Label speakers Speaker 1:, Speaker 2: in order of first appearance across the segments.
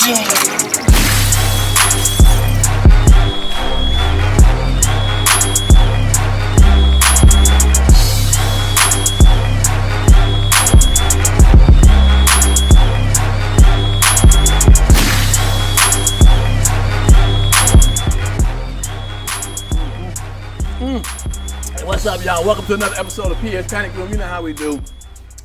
Speaker 1: What's up, y'all? Welcome to another episode of Pierre's Panic Room. You know how we do.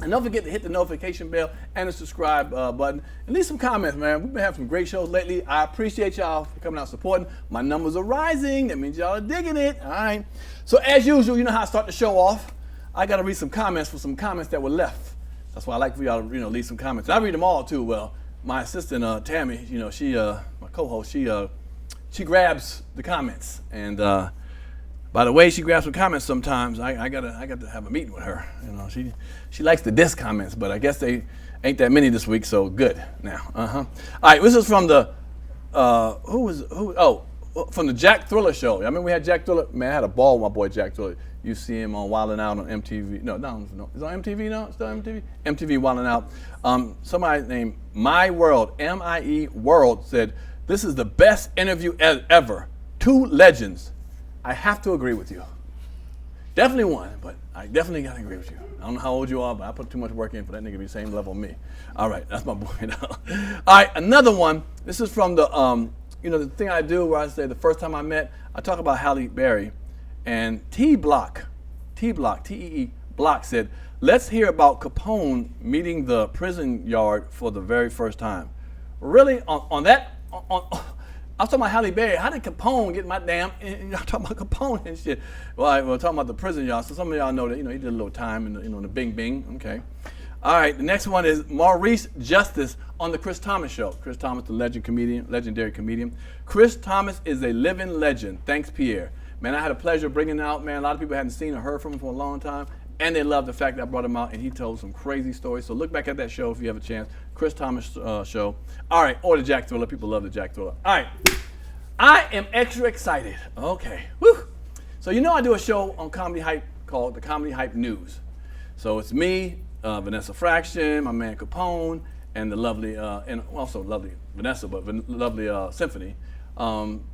Speaker 1: And don't forget to hit the notification bell and the subscribe button. And leave some comments, man. We've been having some great shows lately. I appreciate y'all for coming out supporting. My numbers are rising. That means y'all are digging it. All right. So as usual, you know how I start the show off. I got to read some comments for some comments that were left. That's why I like for y'all to leave some comments. I read them all too. Well, my assistant Tammy, she my co-host, she grabs the comments. And by the way she grabs some comments sometimes, I got to have a meeting with her. She likes the diss comments, but I guess they ain't that many this week, so good now. All right, this is from the from the Jack Thriller show. I remember we had Jack Thriller. Man, I had a ball with my boy Jack Thriller. You see him on Wildin' Out on MTV. No, it's on MTV now. It's still MTV. MTV Wildin' Out. Somebody named My World, M-I-E World, said this is the best interview ever. Two legends. I have to agree with you. Definitely one, but I definitely gotta agree with you. I don't know how old you are, but I put too much work in for that nigga to be the same level as me. All right, that's my boy now. All right, another one. This is from the the thing I do where I say the first time I met, I talk about Halle Berry, and T-Block, T-E-E Block said, let's hear about Capone meeting the prison yard for the very first time. Really, on that. I was talking about Halle Berry. How did Capone get my damn? I'm talking about Capone and shit. Well, we're talking about the prison yard. So some of y'all know that he did a little time in the Bing Bing. Okay. All right. The next one is Maurice Justice on the Chris Thomas show. Chris Thomas, the legendary comedian. Chris Thomas is a living legend. Thanks, Pierre. Man, I had a pleasure bringing it out. Man, a lot of people hadn't seen or heard from him for a long time. And they loved the fact that I brought him out and he told some crazy stories. So look back at that show if you have a chance. Chris Thomas show. All right, or the Jack Thriller. People love the Jack Thriller. All right, I am extra excited. Okay, woo. So I do a show on Comedy Hype called the Comedy Hype News. So it's me, Vanessa Fraction, my man Capone, and the lovely, and also lovely Vanessa, but lovely Symphony.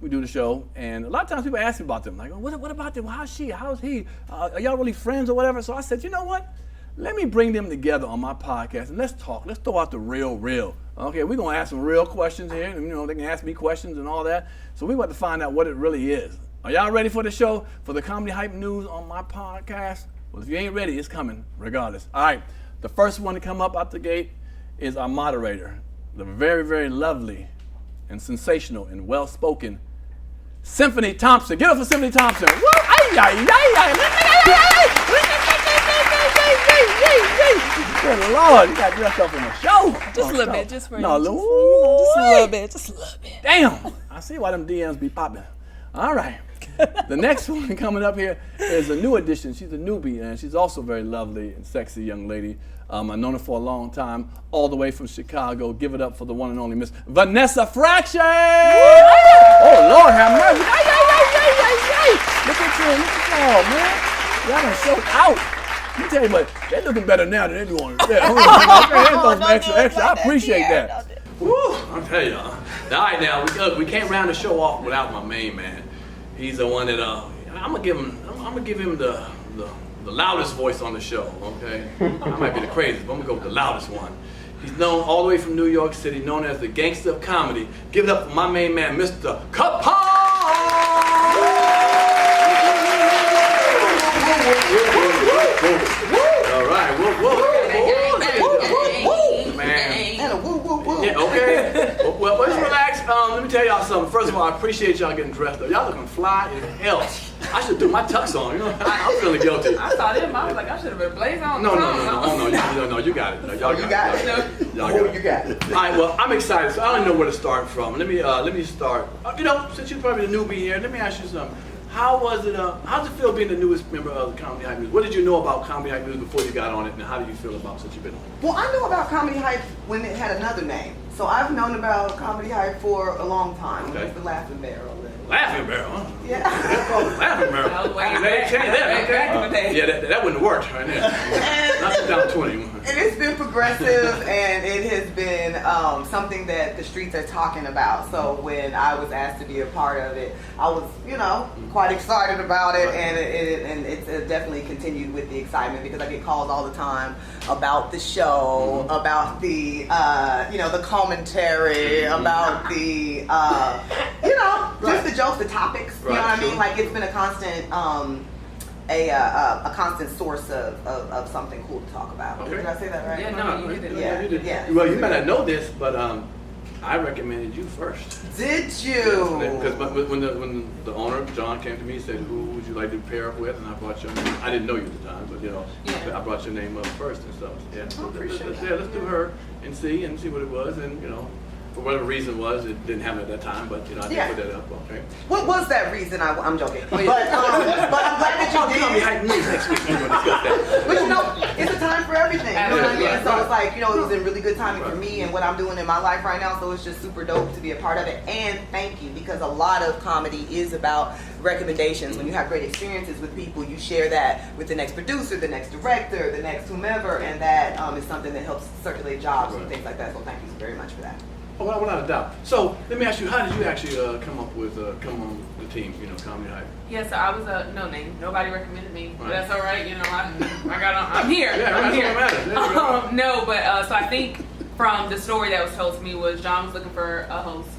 Speaker 1: We do the show, and a lot of times people ask me about them, like, oh, what about them? How's she? How's he? Are y'all really friends or whatever? So I said, you know what? Let me bring them together on my podcast, and let's talk. Let's throw out the real. Okay, we're going to ask some real questions here, and they can ask me questions and all that. So we're about to find out what it really is. Are y'all ready for the show, for the Comedy Hype News on my podcast? Well, if you ain't ready, it's coming regardless. All right, the first one to come up out the gate is our moderator, the very, very lovely and sensational and well-spoken Symphony Thompson. Give it up for Symphony Thompson. Woo! Good Lord, you got dressed up in the show.
Speaker 2: Just a little bit, just for
Speaker 1: no,
Speaker 2: just a little bit.
Speaker 1: Damn, I see why them DMs be popping. All right. The next one coming up here is a new addition. She's a newbie, and she's also very lovely and sexy young lady. I've known her for a long time, all the way from Chicago. Give it up for the one and only Miss Vanessa Fraction! Oh, Lord have mercy. Look at y'all, man. Y'all done sold out. Let me tell you what, they're looking better now than they do on extra. I appreciate that. Woo, I'll tell y'all. All right, now, we can't round the show off without my main man. He's the one that I'm gonna give him the loudest voice on the show. Okay, I might be the craziest, but I'm gonna go with the loudest one. He's known all the way from New York City, known as the gangster of comedy. Give it up for my main man, Mr. Capone. All right, man. Yeah, okay. Well, let's relax. Let me tell y'all something. First of all, I appreciate y'all getting dressed up. Y'all looking fly as hell. I should do my tux on. I'm feeling guilty.
Speaker 2: I saw them. I was like, I should have been blazing on.
Speaker 1: No, you got it. No, y'all got it. You got it. All right, well, I'm excited, so I don't know where to start from. Let me start. Since you're probably the newbie here, let me ask you something. How was it? How does it feel being the newest member of the Comedy Hype News? What did you know about Comedy Hype News before you got on it, and how do you feel about it since you've been on it?
Speaker 3: Well, I knew about Comedy Hype when it had another name. So I've known about Comedy Hype for a long time.
Speaker 1: Okay.
Speaker 3: It's the Laughing Barrel.
Speaker 1: Laughing Barrel, huh?
Speaker 3: Yeah.
Speaker 1: Laughing Barrel.
Speaker 2: I was waiting.
Speaker 1: That wouldn't have worked right there. Knock it down 20.
Speaker 3: And it's been progressive progressive, and it has been something that the streets are talking about. So when I was asked to be a part of it, I was, quite excited about it, and it's definitely continued with the excitement because I get calls all the time about the show, about the, the commentary, about the, just the jokes, the topics. You know what I mean? Like it's been a constant. A constant source of something cool to talk about.
Speaker 1: Okay.
Speaker 3: Did I say that right?
Speaker 2: Yeah, no, you did it.
Speaker 3: Yeah,
Speaker 1: You did.
Speaker 3: yeah.
Speaker 1: Well, you might not know this, but I recommended you first.
Speaker 3: Did you?
Speaker 1: Because when the owner, John, came to me and said, who would you like to pair up with? And I brought your name. I didn't know you at the time, but I brought your name up first and stuff. Yeah, so let's do her and see what it was. And, for whatever reason was, it didn't happen at that time, but, I did put that up. Okay.
Speaker 3: What was that reason? I'm joking. But I'm glad that you did.
Speaker 1: Tell me how next week we're going to discuss that.
Speaker 3: But it's a time for everything. You know what I mean?
Speaker 1: Right,
Speaker 3: So it's like, it was in really good timing for me and what I'm doing in my life right now. So it's just super dope to be a part of it. And thank you, because a lot of comedy is about recommendations. When you have great experiences with people, you share that with the next producer, the next director, the next whomever, and that is something that helps circulate jobs and things like that. So thank you very much for that.
Speaker 1: Oh, without a doubt. So let me ask you, how did you actually come on the team? Comedy Hype.
Speaker 2: Yeah, so I was a no name. Nobody recommended me, but
Speaker 1: Right.
Speaker 2: that's all right. I'm here.
Speaker 1: Yeah,
Speaker 2: I'm
Speaker 1: that's
Speaker 2: here.
Speaker 1: what matters. There you go.
Speaker 2: No, but so I think from the story that was told to me was John was looking for a host,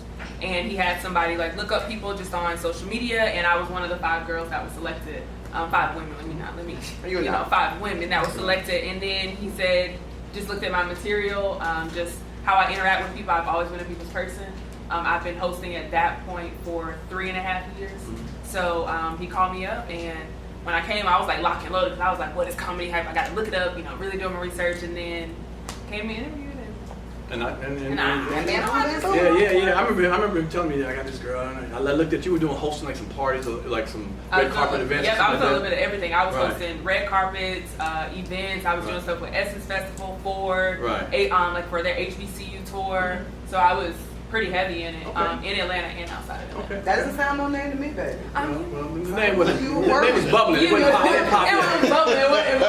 Speaker 2: and he had somebody like look up people just on social media, and I was one of the 5 girls that was selected. 5 women. Let me 5 women that were selected, and then he said, just looked at my material, just how I interact with people. I've always been a people's person. I've been hosting at that point for 3.5 years. So he called me up, and when I came, I was like lock and loaded because I was like, what is Comedy Hype? I got to look it up, really doing my research, and then came and interviewed.
Speaker 1: And I remember him telling me that I got this girl, and I looked at you were doing hosting like some parties, or like some red carpet events.
Speaker 2: Yeah, I was doing a little bit of everything. I was
Speaker 1: Right.
Speaker 2: hosting red carpets, events. I was doing stuff with Essence Festival, Ford,
Speaker 1: Right.
Speaker 2: like for their HBCU tour. So I was pretty heavy in it,
Speaker 1: Okay.
Speaker 2: in Atlanta and outside of Atlanta.
Speaker 1: Okay.
Speaker 3: That doesn't sound no name to me, baby.
Speaker 1: Well, the name was bubbling. It
Speaker 2: It
Speaker 1: wasn't
Speaker 2: was bubbling. It wasn't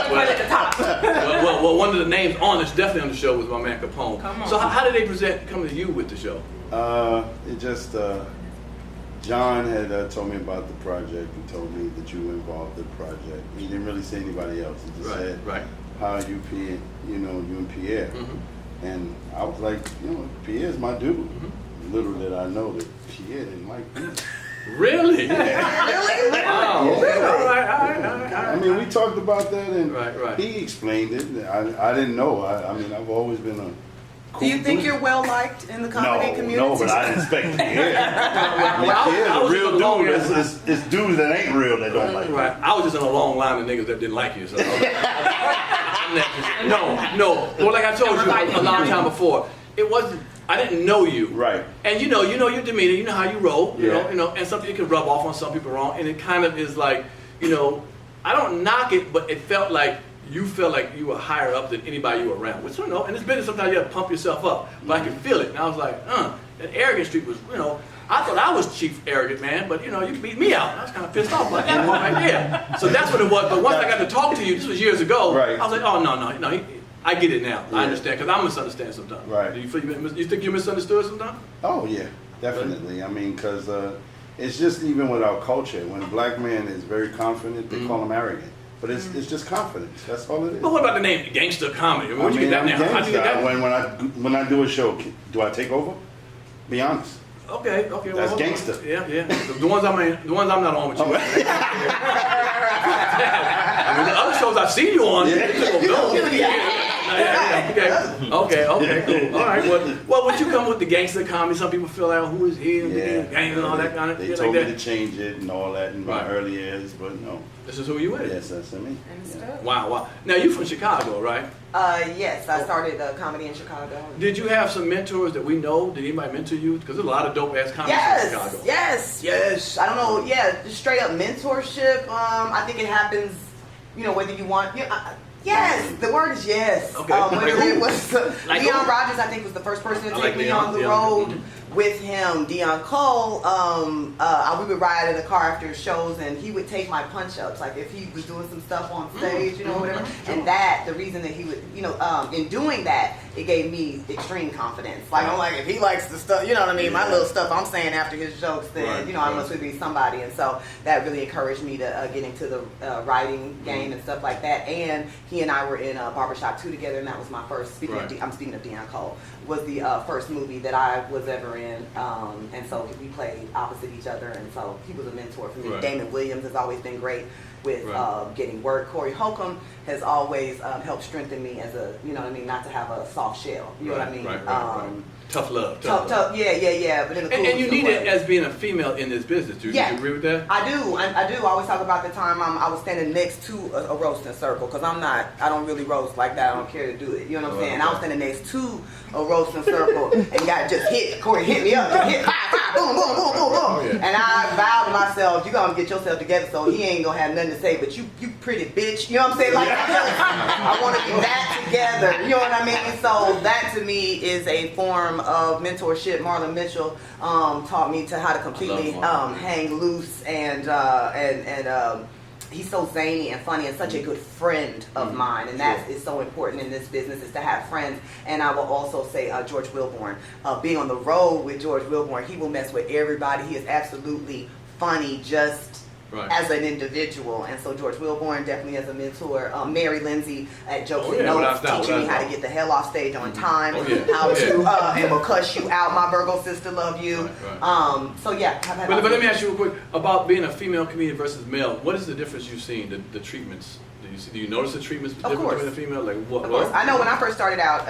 Speaker 2: quite at the top.
Speaker 1: well, one of the names on it's definitely on the show was my man Capone.
Speaker 2: Come on.
Speaker 1: So how did they come to you with the show?
Speaker 4: It just John had told me about the project and told me that you were involved in the project. He didn't really say anybody else. He just said how you and Pierre. And I was like, Pierre's my dude. Little did I know that Pierre didn't like me.
Speaker 1: Really?
Speaker 4: Yeah.
Speaker 3: Really?
Speaker 1: Wow.
Speaker 4: Yeah.
Speaker 1: All right.
Speaker 4: I mean, we talked about that, and
Speaker 1: Right.
Speaker 4: he explained it. I didn't know. I mean, I've always been a cool
Speaker 3: Do you think
Speaker 4: dude.
Speaker 3: you're well liked in the comedy community?
Speaker 4: No, but I didn't expect Pierre.
Speaker 1: I
Speaker 4: Pierre's
Speaker 1: was
Speaker 4: a real
Speaker 1: just along
Speaker 4: dude. It's dudes that ain't real that don't like me.
Speaker 1: Right. I was just in a long line of niggas that didn't like you. So no. Well, like I told you a long time before, it wasn't. I didn't know you.
Speaker 4: Right.
Speaker 1: And you know your demeanor. You know how you roll. You
Speaker 4: Yeah.
Speaker 1: know. And something you can rub off on some people wrong. And it kind of is like, I don't knock it, but it felt like you felt like you were higher up than anybody you were around. Which in this business sometimes you have to pump yourself up. But I could feel it, and I was like, that arrogant streak was, I thought I was chief arrogant, man, but you beat me out. And I was kind of pissed off like that one right there. So that's what it was. But once I got to talk to you, this was years ago.
Speaker 4: Right.
Speaker 1: I was like, oh no, I get it now. I understand because I misunderstand sometimes.
Speaker 4: Right.
Speaker 1: Do you think you misunderstood sometimes?
Speaker 4: Oh yeah, definitely. I mean, because it's just even with our culture, when a black man is very confident, they call him arrogant. But it's just confidence. That's all it is.
Speaker 1: But what about the name gangster comedy? Where'd you
Speaker 4: I mean,
Speaker 1: get that
Speaker 4: I'm
Speaker 1: now? How'd you get
Speaker 4: gangsta.
Speaker 1: that?
Speaker 4: When I do a show, do I take over? Be honest.
Speaker 1: Okay.
Speaker 4: That's
Speaker 1: hold on.
Speaker 4: gangster.
Speaker 1: Yeah. The ones I'm not on with you. I mean, the other shows I've seen you on. Okay, cool. All right. Well, would you come with the gangster comedy? Some people feel like, who is he? Gang and all that kind of
Speaker 4: They
Speaker 1: shit
Speaker 4: told
Speaker 1: like
Speaker 4: me
Speaker 1: that.
Speaker 4: to change it and all that in my early years, but no.
Speaker 1: This is who you is.
Speaker 4: Yes, that's me.
Speaker 2: Understood.
Speaker 1: Wow. Now you from Chicago, right?
Speaker 3: Yes, I started comedy in Chicago.
Speaker 1: Did you have some mentors that we know? Did anybody mentor you? Because there's a lot of dope ass comics in Chicago.
Speaker 3: Yes. I don't know. Yeah, just straight up mentorship. I think it happens. Whether you want. Yes, the word is yes.
Speaker 1: Okay.
Speaker 3: Whether it was
Speaker 1: Like
Speaker 3: Leon
Speaker 1: who?
Speaker 3: Rogers, I think was the first person to
Speaker 1: I
Speaker 3: take
Speaker 1: like
Speaker 3: me
Speaker 1: Leon,
Speaker 3: on the
Speaker 1: yeah.
Speaker 3: road with him, Dion Cole, we would ride in the car after shows, and he would take my punch-ups. Like if he was doing some stuff on stage, you know, whatever. And the reason that he would, you know, in doing that, it gave me extreme confidence. Like I'm like, if he likes the stuff, you know what I mean, my little stuff I'm saying after his jokes, then you know I must be somebody. And so that really encouraged me to get into the writing game and stuff like that. And he and I were in Barbershop 2 together, and that was my first. I'm speaking of Dion Cole. Was the first movie that I was ever in, and so we played opposite each other, and so he was a mentor for me.
Speaker 1: Right.
Speaker 3: Damon Williams has always been great with getting work. Corey Holcomb has always helped strengthen me as a, you know what I mean, not to have a soft shell. You know what I mean?
Speaker 1: Right. Tough love.
Speaker 3: Tough. Yeah. But in a cool
Speaker 1: and you need
Speaker 3: way.
Speaker 1: it as being a female in this business. Do you agree with that?
Speaker 3: I do. I always talk about the time I was standing next to a roasting circle, because I don't really roast like that. I don't care to do it. You know what I'm saying? I was standing next to a roasting circle and got just hit. Corey hit me up. Just hit. Boom, boom, boom, boom, boom. And I vowed to myself, you gonna get yourself together, so he ain't gonna have nothing to say, but you pretty bitch. You know what I'm saying? Like, I want to be that together. You know what I mean? So that to me is a form of mentorship. Marlon Mitchell taught me how to completely hang loose, and he's so zany and funny and such a good friend of mine, and that is so important in this business, is to have friends. And I will also say George Wilborn, being on the road with George Wilborn, he will mess with everybody. He is absolutely funny, just as an individual. And so George Wilborn definitely as a mentor. Mary Lindsay at Jokes and Notes, teaching me how to get the hell off stage on time, how to and will cuss you out. My Virgo sister love you. So yeah.
Speaker 1: But let me ask you real quick about being a female comedian versus male. What is the difference you've seen? The treatments. Do you notice the treatments different between a female? Like what?
Speaker 3: Of course. I know when I first started out.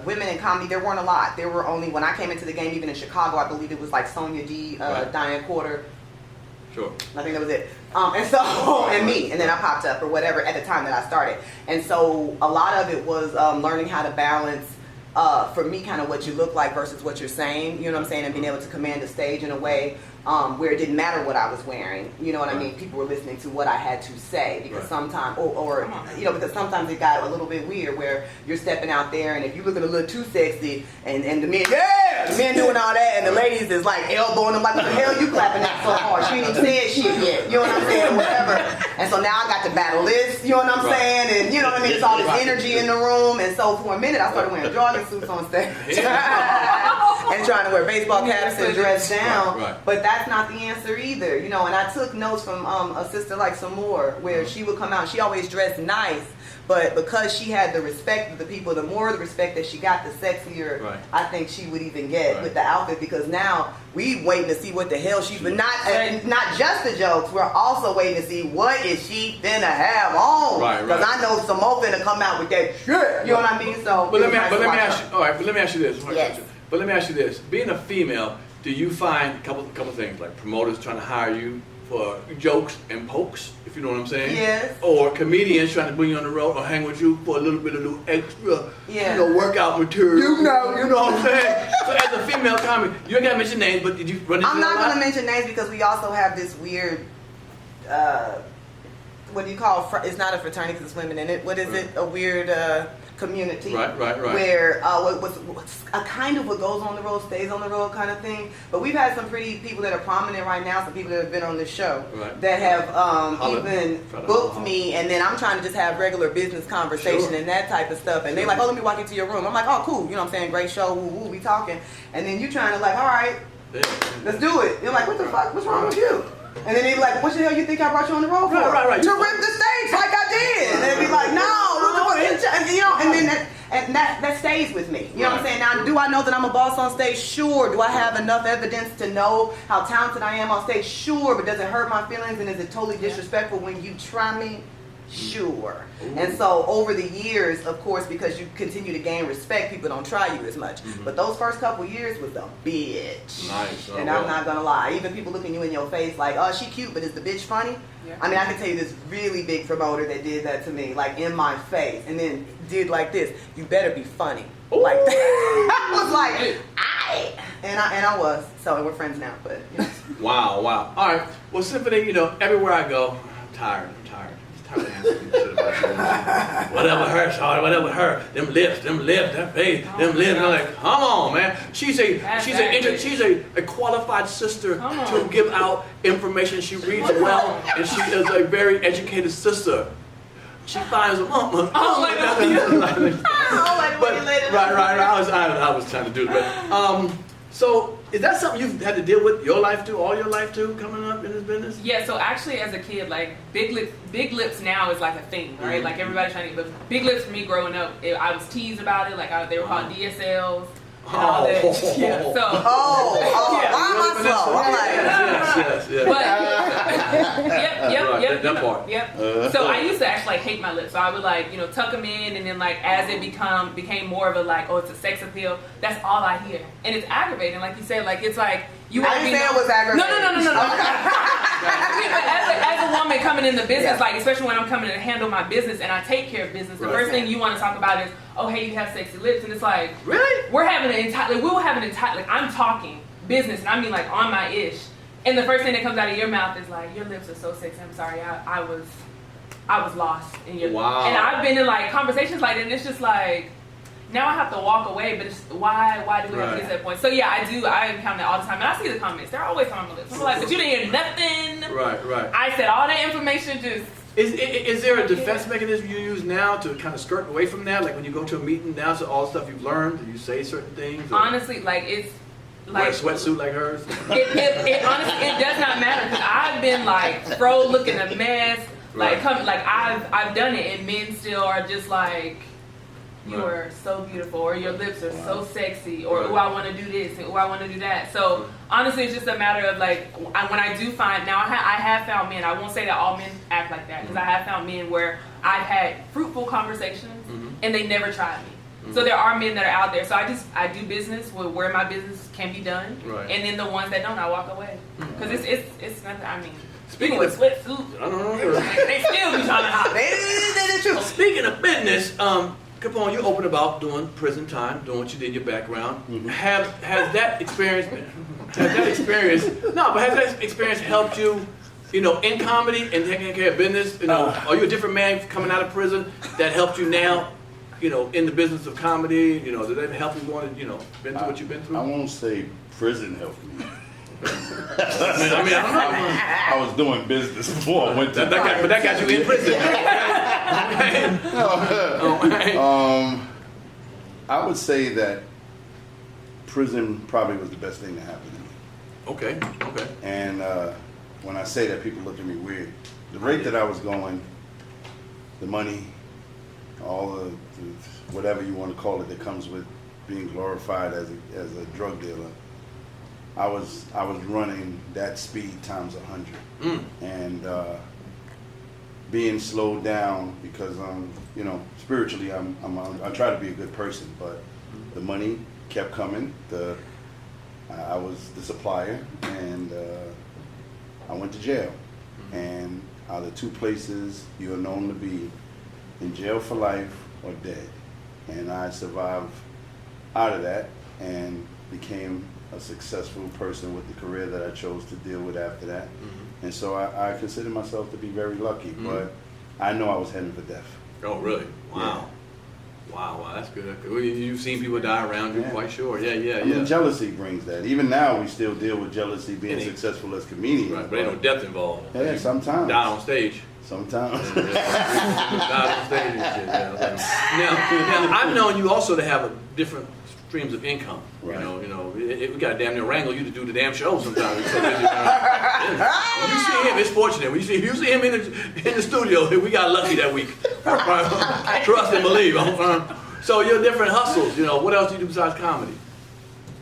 Speaker 3: Women in comedy, there weren't a lot. There were only, when I came into the game, even in Chicago, I believe it was like Sonia D, Diane Porter.
Speaker 1: Sure.
Speaker 3: I think that was it. And so, and me, and then I popped up or whatever at the time that I started. And so a lot of it was learning how to balance, for me, kind of what you look like versus what you're saying, you know what I'm saying, and being able to command the stage in a way where it didn't matter what I was wearing, you know what I mean? People were listening to what I had to say, because sometimes, or you know, because sometimes it got a little bit weird where you're stepping out there, and if you're looking a little too sexy, and the men, the men doing all that, and the ladies is like elbowing them, like, what the hell you clapping that so hard? She ain't even said shit yet, you know what I'm saying, whatever. And so now I got to battle this, you know what I'm saying, and you know what I mean, it's all this energy in the room. And so for a minute I started wearing jogging suits on stage and trying to wear baseball caps and dress down, but that's not the answer either, you know. And I took notes from a sister like Samore, where she would come out, she always dressed nice, but because she had the respect of the people, the more the respect that she got, the sexier I think she would even get with the outfit, because now we waiting to see what the hell she's been, not just the jokes, we're also waiting to see what is she finna have on, because I know Samore finna come out with that shit, you know what I mean? So
Speaker 1: but let me ask you, all right, but let me ask you this.
Speaker 3: Yes.
Speaker 1: But let me ask you this. Being a female, do you find a couple things, like promoters trying to hire you for jokes and pokes, if you know what I'm saying?
Speaker 3: Yes.
Speaker 1: Or comedians trying to bring you on the road or hang with you for a little extra, you know, workout material. You know what I'm saying? So as a female comic, you ain't got to mention names, but did you run into
Speaker 3: I'm not going to mention names, because we also have this weird, what do you call, it's not a fraternity because it's women in it. What is it? A weird community. Right. Where what's a kind of what goes on the road stays on the road kind of thing. But we've had some pretty people that are prominent right now, some people that have been on this show that have even booked me, and then I'm trying to just have regular business conversation and that type of stuff. And they're like, oh, let me walk into your room. I'm like, oh, cool. You know what I'm saying? Great show. Woo, woo, we talking. And then you trying to like, all right, let's do it. You're like, what the fuck? What's wrong with you? And then they be like, what the hell you think I brought you on the road for?
Speaker 1: Right.
Speaker 3: To rip the stage like I did. And they'd be like, no, you know, and then that stays with me. You know what I'm saying? Now, do I know that I'm a boss on stage? Sure. Do I have enough evidence to know how talented I am on stage? Sure. But does it hurt my feelings, and is it totally disrespectful when you try me? Sure. And so over the years, of course, because you continue to gain respect, people don't try you as much. But those first couple years was a bitch.
Speaker 1: Nice.
Speaker 3: And I'm not gonna lie, even people looking you in your face like, oh, she cute, but is the bitch funny? I mean, I can tell you this really big promoter that did that to me, like in my face, and then did like this, you better be funny. Like that. I was like, and I was. So we're friends now, but you know.
Speaker 1: Wow. All right. Well, Symphony, you know, everywhere I go, I'm tired. Whatever her, Shawty, whatever her. Them lips, that face, them lips. I'm like, come on, man. She's a qualified sister to give out information. She reads well, and she is a very educated sister. She finds a mama.
Speaker 3: Right.
Speaker 1: I was trying to do it. So is that something you've had to deal with all your life too, coming up in this business?
Speaker 2: Yeah, so actually as a kid, like big lips now is like a thing, right? Like everybody's trying to, but big lips for me growing up, I was teased about it. Like they were called DSLs. And all that. Yeah, so.
Speaker 3: Why am I slow? I'm like,
Speaker 1: yes.
Speaker 2: But, yep.
Speaker 1: That part.
Speaker 2: Yep. So I used to actually like hate my lips. So I would like, tuck them in, and then like as it became more of a like, oh, it's a sex appeal. That's all I hear, and it's aggravating. Like you said, like it's like you.
Speaker 3: I didn't say it was aggravating.
Speaker 2: No. As a woman coming in the business, like especially when I'm coming to handle my business and I take care of business, the first thing you want to talk about is, oh, hey, you have sexy lips, and it's like,
Speaker 1: really?
Speaker 2: We're having an entire, like I'm talking business, and I mean like on my ish, and the first thing that comes out of your mouth is like, your lips are so sexy. I'm sorry, I was lost in your.
Speaker 1: Wow.
Speaker 2: And I've been in like conversations like that, and it's just like, now I have to walk away, but it's why do we have to get to that point? So yeah, I encounter that all the time, and I see the comments. They're always on my lips. I'm like, but you didn't hear nothing.
Speaker 1: Right.
Speaker 2: I said all that information just.
Speaker 1: Is there a defense mechanism you use now to kind of skirt away from that? Like when you go to a meeting now, so all the stuff you've learned, do you say certain things? Or
Speaker 2: Honestly, like it's like
Speaker 1: wear a sweatsuit like hers.
Speaker 2: It honestly it does not matter, because I've been like fro looking a mess. Like I've done it, and men still are just like, you are so beautiful, or your lips are so sexy, or oh, I want to do this, and oh, I want to do that. So honestly, it's just a matter of like, when I do find, now I have found men, I won't say that all men act like that, because I have found men where I've had fruitful conversations and they never tried me. So there are men that are out there. So I do business with where my business can be done, and then the ones that don't, I walk away, because it's nothing. I mean, speaking of sweatsuit,
Speaker 1: I don't know.
Speaker 2: they still be trying to hop.
Speaker 1: Well, speaking of business, Capone, you open about doing prison time, doing what you did in your background. Has that experience helped you, in comedy and taking care of business? Are you a different man coming out of prison that helped you now, in the business of comedy? Did that help you been through what you've been through?
Speaker 4: I won't say prison helped me.
Speaker 1: I don't know.
Speaker 4: I was doing business before I went to
Speaker 1: but that got you in prison.
Speaker 4: I would say that prison probably was the best thing to happen to me.
Speaker 1: Okay.
Speaker 4: And when I say that, people look at me weird. The rate that I was going, the money, all the whatever you want to call it that comes with being glorified as a drug dealer, I was running that speed times 100, and being slowed down because spiritually I try to be a good person, but the money kept coming. I was the supplier, and I went to jail. And out of two places you are known to be, in jail for life or dead, and I survived out of that and became a successful person with the career that I chose to deal with after that. And so I consider myself to be very lucky, but I know I was heading for death.
Speaker 1: Oh, really? Wow. Yeah. Wow, that's good. You've seen people die around you, quite sure. Yeah.
Speaker 4: I mean, jealousy brings that. Even now, we still deal with jealousy being successful as comedians.
Speaker 1: Right, but ain't no death involved.
Speaker 4: Yeah, sometimes.
Speaker 1: Die on stage.
Speaker 4: Sometimes.
Speaker 1: Die on stage and shit, Now, I've known you also to have a different streams of income.
Speaker 4: Right.
Speaker 1: We got to damn near wrangle you to do the damn show sometimes. When you see him, it's fortunate. When you see him in the studio, we got lucky that week. Trust and believe. So your different hustles, what else do you do besides comedy?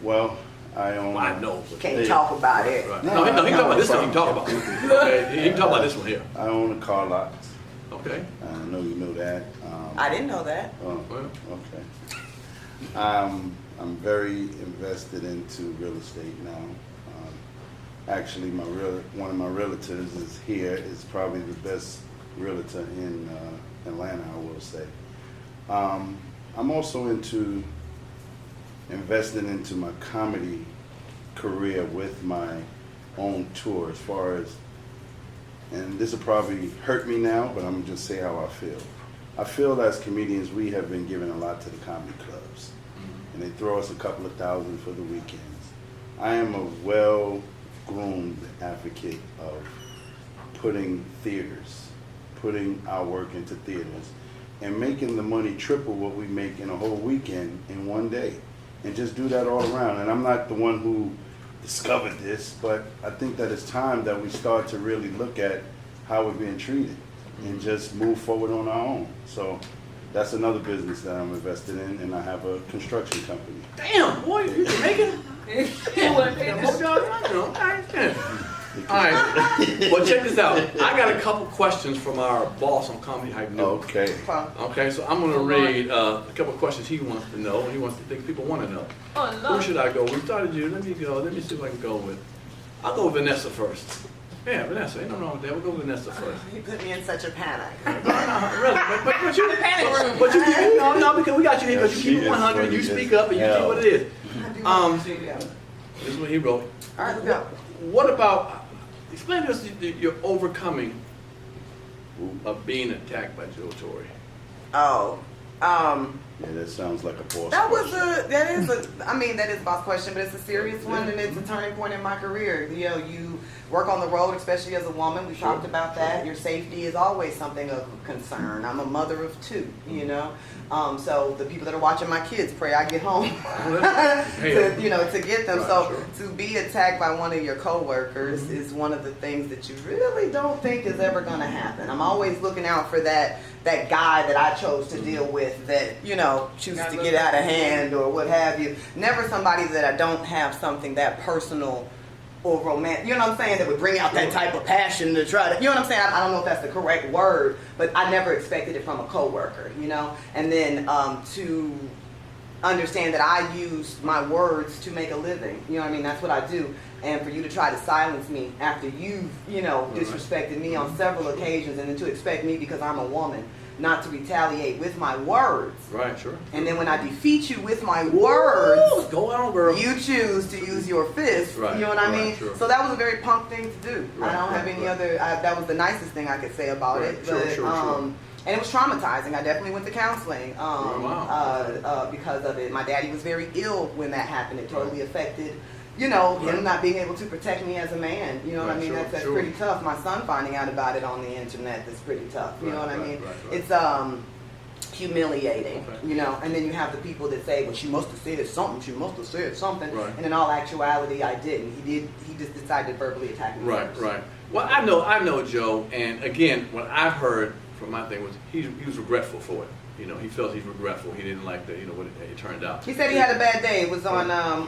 Speaker 4: Well, I
Speaker 1: know.
Speaker 3: Can't talk about it.
Speaker 1: Right. No, he can talk about this one. He can talk about. Okay, he can talk about this one here.
Speaker 4: I own a car lot.
Speaker 1: Okay.
Speaker 4: I know you know that.
Speaker 3: I didn't know that.
Speaker 4: Oh, okay. I'm very invested into real estate now. Actually, one of my realtors is here. Is probably the best realtor in Atlanta, I will say. I'm also into investing into my comedy career with my own tour, as far as and this will probably hurt me now, but I'm going to just say how I feel. I feel as comedians, we have been giving a lot to the comedy clubs, and they throw us a couple of thousand for the weekends. I am a well-groomed advocate of putting our work into theaters, and making the money triple what we make in a whole weekend in one day, and just do that all around. And I'm not the one who discovered this, but I think that it's time that we start to really look at how we're being treated and just move forward on our own. So that's another business that I'm invested in, and I have a construction company.
Speaker 1: Damn, boy, you Jamaican? All right. Well, check this out. I got a couple questions from our boss on Comedy Hype News.
Speaker 4: Okay.
Speaker 1: Okay, so I'm going to read a couple of questions he wants to know, and he wants to think people want to know. Who should I go with? We started you. Let me go. Let me see if I can go with. I'll go with Vanessa first. Yeah, Vanessa. Ain't nothing wrong with that. We'll go with Vanessa first.
Speaker 3: You put me in such a panic.
Speaker 1: Really? But you,
Speaker 2: The panic room.
Speaker 1: But you keep, no, because we got you here, because you keep it 100, you speak up, and you keep what it is. This is what he wrote.
Speaker 3: All right, let's go.
Speaker 1: What about, explain to us your overcoming of being attacked by Joe Torre.
Speaker 4: Yeah, that sounds like a boss
Speaker 3: That
Speaker 4: question.
Speaker 3: is a boss question, but it's a serious one, and it's a turning point in my career. You know, you work on the road, especially as a woman. We talked about that. Your safety is always something of concern. I'm a mother of two, you know. So the people that are watching my kids pray I get home to get them.
Speaker 1: Right,
Speaker 3: to be attacked by one of your coworkers is one of the things that you really don't think is ever going to happen. I'm always looking out for that guy that I chose to deal with that, chooses to get out of hand or what have you. Never somebody that I don't have something that personal or romantic, you know what I'm saying, that would bring out that type of passion to try to, you know what I'm saying? I don't know if that's the correct word, but I never expected it from a coworker, and then to understand that I use my words to make a living, that's what I do. And for you to try to silence me after you've, disrespected me on several occasions, and then to expect me, because I'm a woman, not to retaliate with my words.
Speaker 1: Right, sure.
Speaker 3: And then when I defeat you with my words,
Speaker 1: go on, girl.
Speaker 3: you choose to use your fist.
Speaker 1: Right,
Speaker 3: You know what I mean?
Speaker 1: sure.
Speaker 3: So that was a very punk thing to do.
Speaker 1: Right,
Speaker 3: I don't have any other. That was the nicest thing I could say about it.
Speaker 1: Sure,
Speaker 3: But,
Speaker 1: sure.
Speaker 3: And it was traumatizing. I definitely went to counseling because of it. My daddy was very ill when that happened. It totally affected. Him not being able to protect me as a man. You know what I mean?
Speaker 1: Sure,
Speaker 3: That's pretty tough. My son finding out about it on the internet is pretty tough. You know what I mean?
Speaker 1: Right.
Speaker 3: It's humiliating,
Speaker 1: Okay.
Speaker 3: And then you have the people that say, well, she must have said something,
Speaker 1: Right.
Speaker 3: and in all actuality, I didn't. He just decided to verbally attack me.
Speaker 1: Right. Well, I know Joe, and again, what I've heard from my thing was he was regretful for it. He felt he's regretful. He didn't like what it turned out.
Speaker 3: He said he had a bad day. It was on I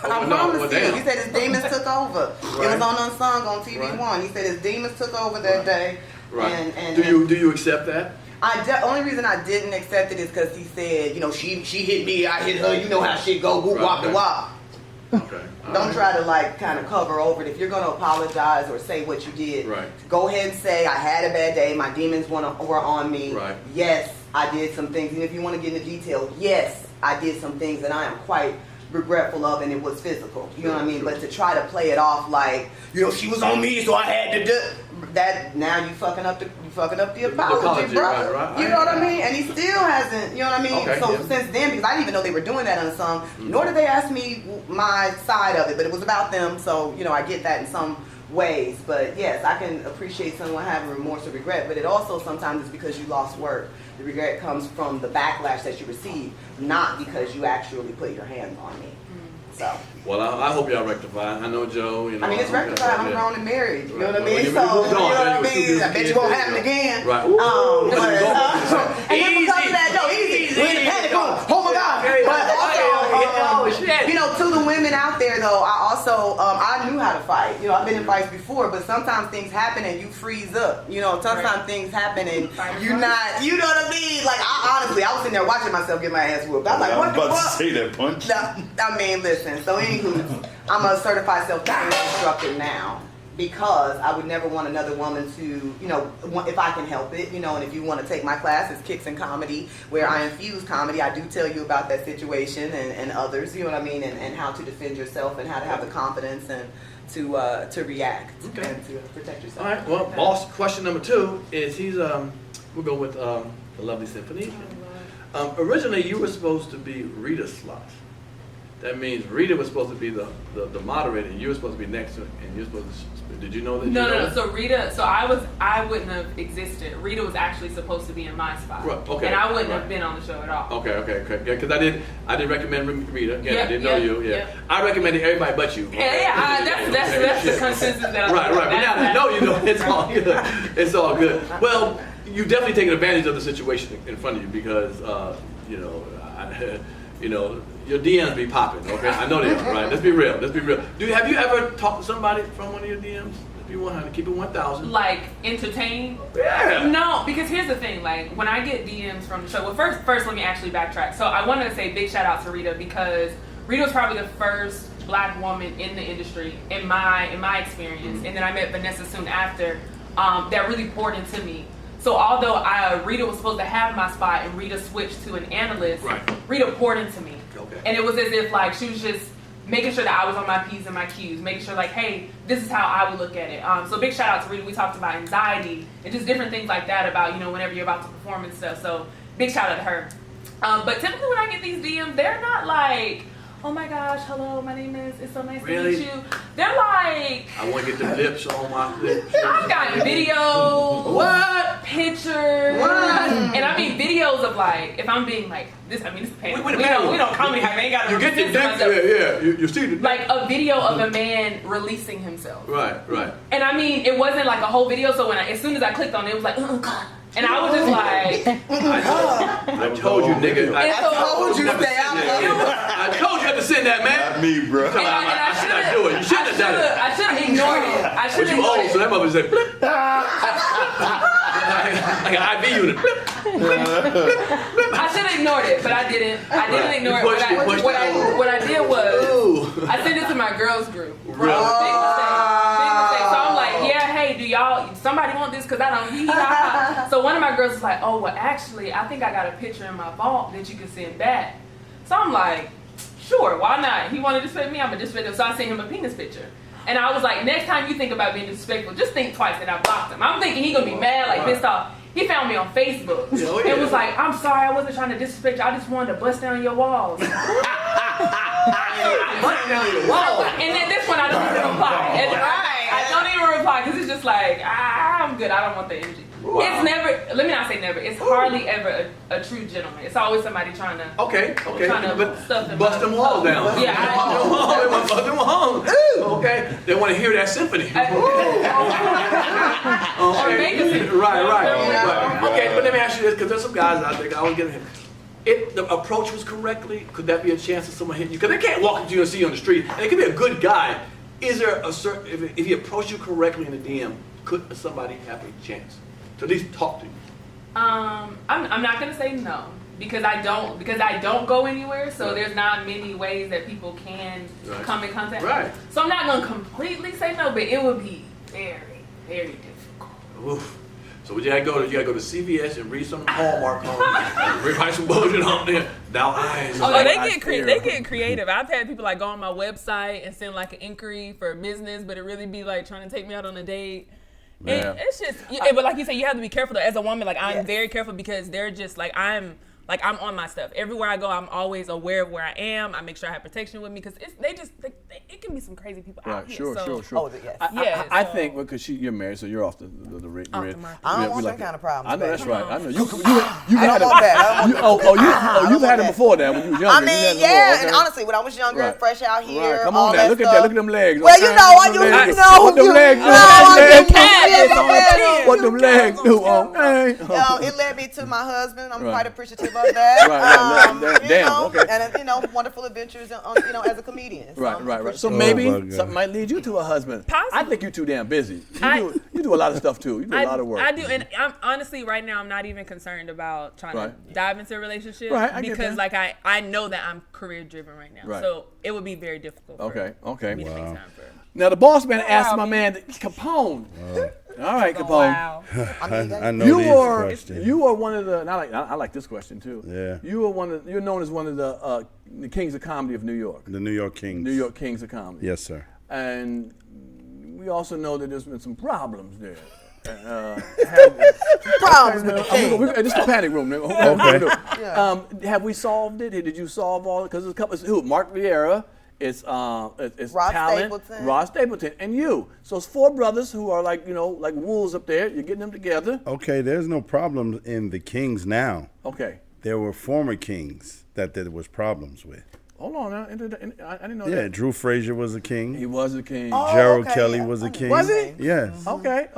Speaker 3: promise you. He said his demons took over.
Speaker 1: Right.
Speaker 3: It was on Unsung on TV1. He said his demons took over that day.
Speaker 1: Right.
Speaker 3: And
Speaker 1: do you accept that?
Speaker 3: Only reason I didn't accept it is because he said, she hit me, I hit her. You know how shit go. Whoop, wop, the wop.
Speaker 1: Okay.
Speaker 3: Don't try to kind of cover over it. If you're going to apologize or say what you did,
Speaker 1: Right.
Speaker 3: Go ahead and say, I had a bad day, my demons were on me.
Speaker 1: Right.
Speaker 3: Yes, I did some things. And if you want to get into detail, yes, I did some things that I am quite regretful of, and it was physical. You know what I mean?
Speaker 1: Sure.
Speaker 3: But to try to play it off like, she was on me, so I had to do that. Now you fucking up the apology, brother.
Speaker 1: Right.
Speaker 3: You know what I mean? And he still hasn't. You know what I mean?
Speaker 1: Okay,
Speaker 3: So
Speaker 1: yeah.
Speaker 3: since then, because I didn't even know they were doing that unsung, nor did they ask me my side of it, but it was about them. So I get that in some ways. But yes, I can appreciate someone having remorse or regret, but it also sometimes is because you lost work. The regret comes from the backlash that you receive, not because you actually put your hands on me. So.
Speaker 1: Well, I hope y'all rectify. I know Joe.
Speaker 3: It's rectified. I'm grown and married. You know what I
Speaker 1: Right.
Speaker 3: mean?
Speaker 1: Well,
Speaker 3: So,
Speaker 1: you moved on.
Speaker 3: I
Speaker 1: You
Speaker 3: bet you won't happen again.
Speaker 1: Right.
Speaker 3: And then because of that, easy. We're in the panic mode. Oh my God. But also, to the women out there though, I also, I knew how to fight. I've been in fights before, but sometimes things happen and you freeze up. Sometimes things happen and you're not, you know what I mean? Like, I was sitting there watching myself get my ass whooped. I was like, what the fuck?
Speaker 4: I was about to say that punch.
Speaker 3: I mean, listen, so anywho, I'm a certified self-defense instructor now because I would never want another woman to, if I can help it, and if you want to take my class, it's Kicks in Comedy, where I infuse comedy. I do tell you about that situation and others, you know what I mean, and how to defend yourself and how to have the confidence and to react
Speaker 5: Okay.
Speaker 3: and to protect yourself.
Speaker 5: All right. Well, boss. Question number 2 is we'll go with the lovely Symphony. Originally, you were supposed to be Rita's slot. That means Rita was supposed to be the moderator, and you were supposed to be next to it, and you're supposed to. Did you know that?
Speaker 2: No. So Rita, I wouldn't have existed. Rita was actually supposed to be in my spot.
Speaker 5: Right, okay,
Speaker 2: And I wouldn't
Speaker 5: right.
Speaker 2: have been on the show at all.
Speaker 5: Okay. Yeah, because I did recommend Rita. Yeah,
Speaker 2: Yep,
Speaker 5: I didn't know you. Yeah,
Speaker 2: yep.
Speaker 5: I recommended everybody but you.
Speaker 2: That's the consensus that
Speaker 5: Right. But now that I know you know, it's all good. It's all good. Well, you definitely taken advantage of the situation in front of you because your DMs be popping. Okay, I know they are. Right. Let's be real. Have you ever talked to somebody from one of your DMs? If you 100, keep it 1,000.
Speaker 2: Like entertain?
Speaker 5: Yeah.
Speaker 2: No, because here's the thing. Like when I get DMs from the show, well, first let me actually backtrack. So I wanted to say big shout out to Rita because Rita was probably the first Black woman in the industry in my experience, and then I met Vanessa soon after. That really poured into me. So although Rita was supposed to have my spot and Rita switched to an analyst,
Speaker 5: Right.
Speaker 2: Rita poured into me.
Speaker 5: Okay.
Speaker 2: And it was as if like she was just making sure that I was on my P's and my Q's, making sure like, hey, this is how I would look at it. So big shout out to Rita. We talked about anxiety and just different things like that about, whenever you're about to perform and stuff. So big shout out to her. But typically when I get these DMs, they're not like, oh my gosh, hello, my name is, it's so nice to
Speaker 5: Really?
Speaker 2: meet you. They're like,
Speaker 5: I want to get the lips on my lips.
Speaker 2: I've gotten videos,
Speaker 5: What?
Speaker 2: pictures,
Speaker 5: What?
Speaker 2: and I mean videos of like, if I'm being like, this is painful.
Speaker 5: Wait a
Speaker 2: We
Speaker 5: minute.
Speaker 2: don't comedy hype, I ain't got
Speaker 5: You get the neck. Yeah. You see the
Speaker 2: like a video of a man releasing himself.
Speaker 5: Right.
Speaker 2: And I mean, it wasn't like a whole video, so as soon as I clicked on it, it was like, God. And I was just like,
Speaker 5: I told you, nigga.
Speaker 3: I told you stay out of it.
Speaker 5: I told you not to send that, man.
Speaker 4: Not me, bro.
Speaker 2: and I
Speaker 5: should not do it. You shouldn't have done it.
Speaker 2: I should have ignored it. I should
Speaker 5: But
Speaker 2: have
Speaker 5: you
Speaker 2: ignored
Speaker 5: old, so
Speaker 2: it.
Speaker 5: that mother said, blip. Like an IV unit. Blip.
Speaker 2: I should have ignored it, but I didn't. I didn't
Speaker 5: Right.
Speaker 2: ignore
Speaker 5: You
Speaker 2: it.
Speaker 5: pushed it.
Speaker 2: What I did was,
Speaker 5: Ooh.
Speaker 2: I sent it to my girls group.
Speaker 5: Really?
Speaker 2: Big mistake. So I'm like, yeah, hey, do y'all, somebody want this? Because I don't hee ha. So one of my girls was like, oh, well, actually, I think I got a picture in my vault that you can send back. So I'm like, sure, why not? He wanted to disrespect me, I'm going to disrespect him. So I sent him a penis picture. And I was like, next time you think about being disrespectful, just think twice that I blocked him. I'm thinking he going to be mad, like pissed off. He found me on Facebook and was like, I'm sorry, I wasn't trying to disrespect you. I just wanted to bust down your walls. And then this one I don't even reply. I don't even reply because it's just like, I'm good. I don't want the energy.
Speaker 5: Wow.
Speaker 2: It's never, let me not say never, it's hardly ever a true gentleman. It's always somebody trying to
Speaker 5: Okay.
Speaker 2: Trying to
Speaker 5: But
Speaker 2: stuff them
Speaker 5: bust
Speaker 2: up.
Speaker 5: them walls down.
Speaker 2: Yeah,
Speaker 5: They want to bust them walls. Okay. They want to hear that symphony.
Speaker 2: Or make a symphony.
Speaker 5: Right. Okay, but let me ask you this, because there's some guys out there, I was getting him. If the approach was correctly, could that be a chance of someone hitting you? Because they can't walk up to you and see you on the street, and it could be a good guy. Is there a certain, if he approached you correctly in the DM, could somebody have a chance to at least talk to you?
Speaker 2: I'm not gonna say no because I don't go anywhere. So there's not many ways that people can come in contact.
Speaker 5: Right.
Speaker 2: So I'm not gonna completely say no, but it would be very, very difficult.
Speaker 5: Oof. So you gotta go to CVS and read some Hallmark on, write some bullshit on there. Thou eyes.
Speaker 2: Oh,
Speaker 1: Like
Speaker 2: they
Speaker 1: I
Speaker 2: get
Speaker 1: fear.
Speaker 2: they get creative. I've had people like go on my website and send like an inquiry for a business, but it really be like trying to take me out on a date.
Speaker 1: Yeah.
Speaker 2: And it's just, but like you said, you have to be careful though. As a woman, like I'm very careful because they're just like I'm on my stuff. Everywhere I go, I'm always aware of where I am. I make sure I have protection with me because it can be some crazy people out here.
Speaker 1: Sure.
Speaker 3: Oh, yes.
Speaker 1: I think because you're married, so you're off the red.
Speaker 2: Off the market.
Speaker 3: I don't want that kind of problem.
Speaker 1: I know that's
Speaker 3: baby.
Speaker 1: right. I know you
Speaker 3: I
Speaker 1: had
Speaker 3: don't want that. I don't want
Speaker 1: you've had it
Speaker 3: that.
Speaker 1: before that when you was younger.
Speaker 3: I
Speaker 1: You
Speaker 3: mean,
Speaker 1: had it
Speaker 3: yeah,
Speaker 1: before,
Speaker 3: and
Speaker 1: okay?
Speaker 3: honestly, when I was younger and fresh out here,
Speaker 1: Right. Come
Speaker 3: all
Speaker 1: on now,
Speaker 3: that
Speaker 1: look at
Speaker 3: stuff.
Speaker 1: that. Look at them legs.
Speaker 3: Well, you
Speaker 1: okay?
Speaker 3: know,
Speaker 1: Look at them legs.
Speaker 3: know,
Speaker 1: What them
Speaker 3: you
Speaker 1: legs do?
Speaker 3: know,
Speaker 1: What them legs do? Okay.
Speaker 3: It led me to my husband. I'm quite appreciative of that.
Speaker 1: Right. Damn. Okay.
Speaker 3: And wonderful adventures, as a comedian. So I'm
Speaker 1: Right. So
Speaker 3: appreciative.
Speaker 1: maybe
Speaker 4: my God.
Speaker 1: something might lead you to a husband.
Speaker 2: Possibly.
Speaker 1: I think you're too damn busy. You do a lot of stuff too. You do a lot of work.
Speaker 2: I do, and I'm honestly right now I'm not even concerned about trying to dive into a relationship
Speaker 1: Right, I get
Speaker 2: because
Speaker 1: that.
Speaker 2: like I know that I'm career driven right now,
Speaker 1: Right.
Speaker 2: so it would be very difficult.
Speaker 1: Okay.
Speaker 2: Me to make time for it.
Speaker 1: Now the boss man asked my man Capone. All right, Capone.
Speaker 2: Wow.
Speaker 4: I know
Speaker 1: You
Speaker 4: these
Speaker 1: are
Speaker 4: questions.
Speaker 1: one of the. And I like this question too.
Speaker 4: Yeah.
Speaker 1: You're known as one of the kings of comedy of New York.
Speaker 4: The New York Kings.
Speaker 1: New York kings of comedy.
Speaker 4: Yes, sir.
Speaker 1: and we also know that there's been some problems there.
Speaker 3: Problems with the king.
Speaker 1: This is the panic room. Okay. Have we solved it? Did you solve all? Because there's a couple. Who? Mark Vieira. It's
Speaker 3: Rod
Speaker 1: talent.
Speaker 3: Stapleton.
Speaker 1: Rod Stapleton, and you. So it's 4 brothers who are like like wolves up there. You're getting them together.
Speaker 4: Okay, there's no problem in the Kings now.
Speaker 1: Okay.
Speaker 4: There were former Kings that there was problems with.
Speaker 1: Hold on now. I didn't know that.
Speaker 4: Yeah, Drew Frazier was a king.
Speaker 1: He was a king.
Speaker 4: Gerald Kelly was a king.
Speaker 1: Was he?
Speaker 4: Yes.
Speaker 1: Okay.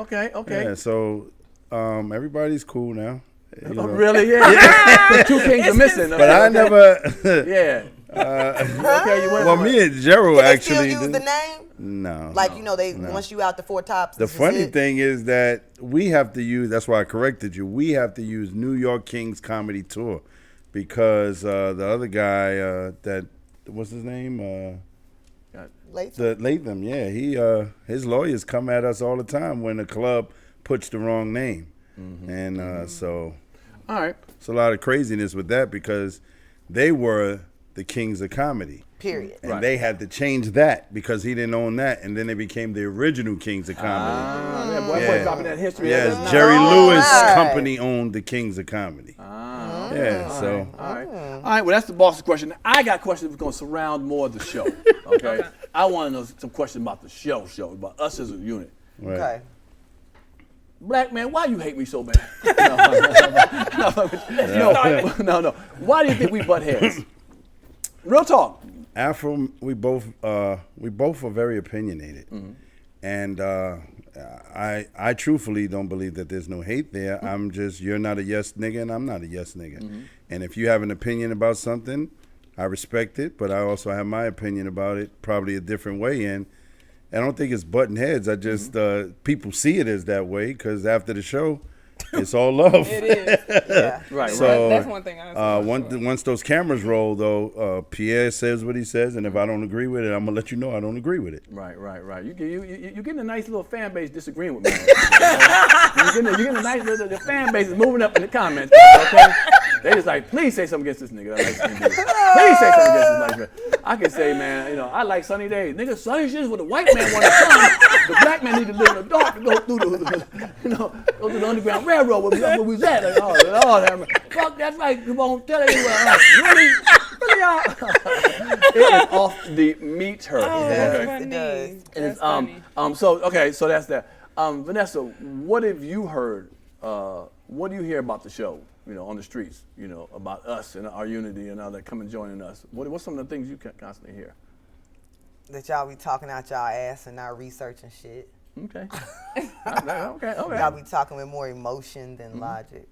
Speaker 4: Yeah, so everybody's cool now. You know.
Speaker 1: Really? Yeah. 2 kings are missing.
Speaker 4: But I never.
Speaker 1: Yeah. Okay, you went
Speaker 4: Well,
Speaker 1: for
Speaker 4: me
Speaker 1: it.
Speaker 4: and Gerald
Speaker 3: Can they
Speaker 4: actually.
Speaker 3: still use the name?
Speaker 4: No.
Speaker 3: Like, they once you out the 4 tops.
Speaker 4: The
Speaker 3: this is
Speaker 4: funny
Speaker 3: it?
Speaker 4: thing is that we have to use. That's why I corrected you. We have to use New York Kings Comedy Tour because the other guy that what's his name? Latham. Yeah, he his lawyers come at us all the time when a club puts the wrong name, and so.
Speaker 1: All right.
Speaker 4: It's a lot of craziness with that because they were the Kings of Comedy.
Speaker 3: Period.
Speaker 4: And they had to change that because he didn't own that, and then they became the original Kings of Comedy.
Speaker 1: Boy, dropping that history.
Speaker 4: Yes, Jerry Lewis Company owned the Kings of Comedy. Yeah, so.
Speaker 1: All right, well, that's the boss's question. I got questions that's going to surround more of the show, okay? I want to know some questions about the show, about us as a unit.
Speaker 4: Right.
Speaker 3: Okay.
Speaker 1: Black man, why you hate me so bad? No. Why do you think we butt heads? Real talk.
Speaker 4: Afro, we both are very opinionated, and I truthfully don't believe that there's no hate there. I'm just, you're not a yes nigga, and I'm not a yes nigga. And if you have an opinion about something, I respect it, but I also have my opinion about it, probably a different way. And I don't think it's button heads. I just people see it as that way because after the show, it's all love.
Speaker 6: It is.
Speaker 3: Yeah.
Speaker 1: Right.
Speaker 4: So
Speaker 6: That's one thing I
Speaker 4: once those cameras roll, though, Pierre says what he says, and if I don't agree with it, I'm gonna let you know I don't agree with it.
Speaker 1: Right. You're getting a nice little fan base disagreeing with me. You're getting a nice little the fan base is moving up in the comments. Okay? They just like, please say something against this nigga. I like Sonny Days. Please say something against this nigga. I can say, man, I like Sunny Days. Nigga, Sunny shit is what the white man wants to come. The black man need to live in the dark to go through go to the Underground Railroad where we was at. Like, oh, fuck, that's right. You won't tell anyone. Really, y'all? It is off the meter.
Speaker 6: Oh, that's funny.
Speaker 3: It does.
Speaker 1: And it's, so that's that. Vanessa, what have you heard? What do you hear about the show? On the streets, about us and our unity and all that coming joining us. What's some of the things you constantly hear?
Speaker 3: That y'all be talking out y'all ass and not researching shit.
Speaker 1: Okay. Okay.
Speaker 3: Y'all be talking with more emotion than logic.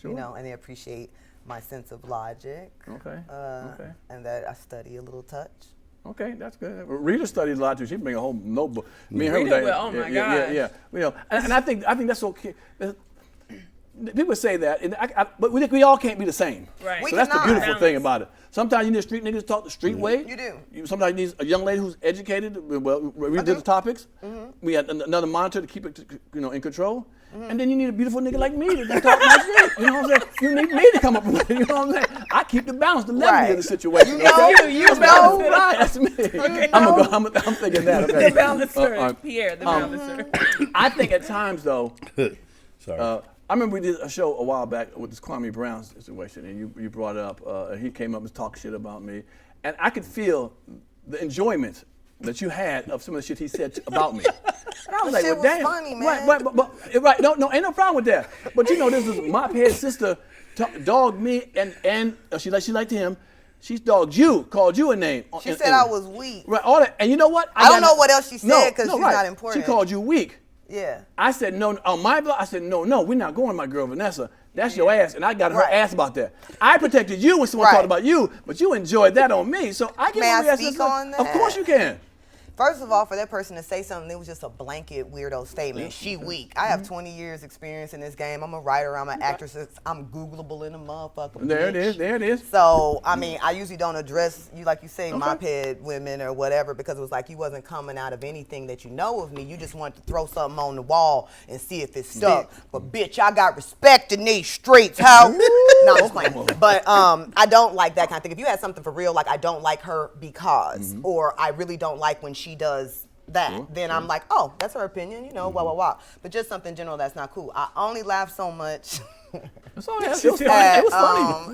Speaker 1: Sure.
Speaker 3: And they appreciate my sense of logic.
Speaker 1: Okay.
Speaker 3: And that I study a little touch.
Speaker 1: Okay, that's good. Rita studies a lot too. She bring a whole notebook. Me and her
Speaker 6: Rita
Speaker 1: was like,
Speaker 6: will, oh my
Speaker 1: yeah. And I think that's okay. People say that, but we all can't be the same.
Speaker 6: Right.
Speaker 1: So that's the
Speaker 3: cannot.
Speaker 1: beautiful thing about it. Sometimes you need street niggas to talk the street way.
Speaker 3: You do.
Speaker 1: Sometimes you need a young lady who's educated. Well, we did the topics. We had another monitor to keep it, in control. And then you need a beautiful nigga like me to talk my shit. You know what I'm saying? You need me to come up with it. You know what I'm saying? I keep the balance, the levity of the situation.
Speaker 3: You know.
Speaker 1: Right, that's me.
Speaker 3: Okay.
Speaker 1: I'm thinking that. Okay.
Speaker 6: The balancer, Pierre, the balancer.
Speaker 1: I think at times though.
Speaker 4: Sorry.
Speaker 1: I remember we did a show a while back with this Kwame Brown situation, and you brought it up. He came up and talked shit about me, and I could feel the enjoyment that you had of some of the shit he said about me. And I was like,
Speaker 3: shit
Speaker 1: well,
Speaker 3: was
Speaker 1: damn.
Speaker 3: funny, man.
Speaker 1: Right, no, ain't no problem with that. But this is Mophead's sister dogged me, and she liked him. She dogged you, called you a name.
Speaker 3: She said I was weak.
Speaker 1: Right, all that, and you know what?
Speaker 3: I don't know what else she said because she's not important.
Speaker 1: She called you weak.
Speaker 3: Yeah.
Speaker 1: I said no on my blog. I said no, we're not going, my girl Vanessa. That's your ass, and I got her ass about that. I protected you when someone talked about you, but you enjoyed that on me. So I can.
Speaker 3: May I speak on that?
Speaker 1: Of course you can.
Speaker 3: First of all, for that person to say something, it was just a blanket weirdo statement. She weak. I have 20 years experience in this game. I'm a writer. I'm an actress. I'm Googleable in a motherfucker.
Speaker 1: There it is.
Speaker 3: So, I usually don't address you, like you say, mophead women or whatever, because it was like you wasn't coming out of anything that you know of me. You just wanted to throw something on the wall and see if it stuck. But bitch, I got respect in these streets, how? No, I'm just playing. But I don't like that kind of thing. If you had something for real, like I don't like her because, or I really don't like when she does that,
Speaker 1: Sure,
Speaker 3: then
Speaker 1: sure.
Speaker 3: I'm like, oh, that's her opinion, you know, blah. But just something general that's not cool. I only laugh so much
Speaker 1: It's all right. It was funny. It was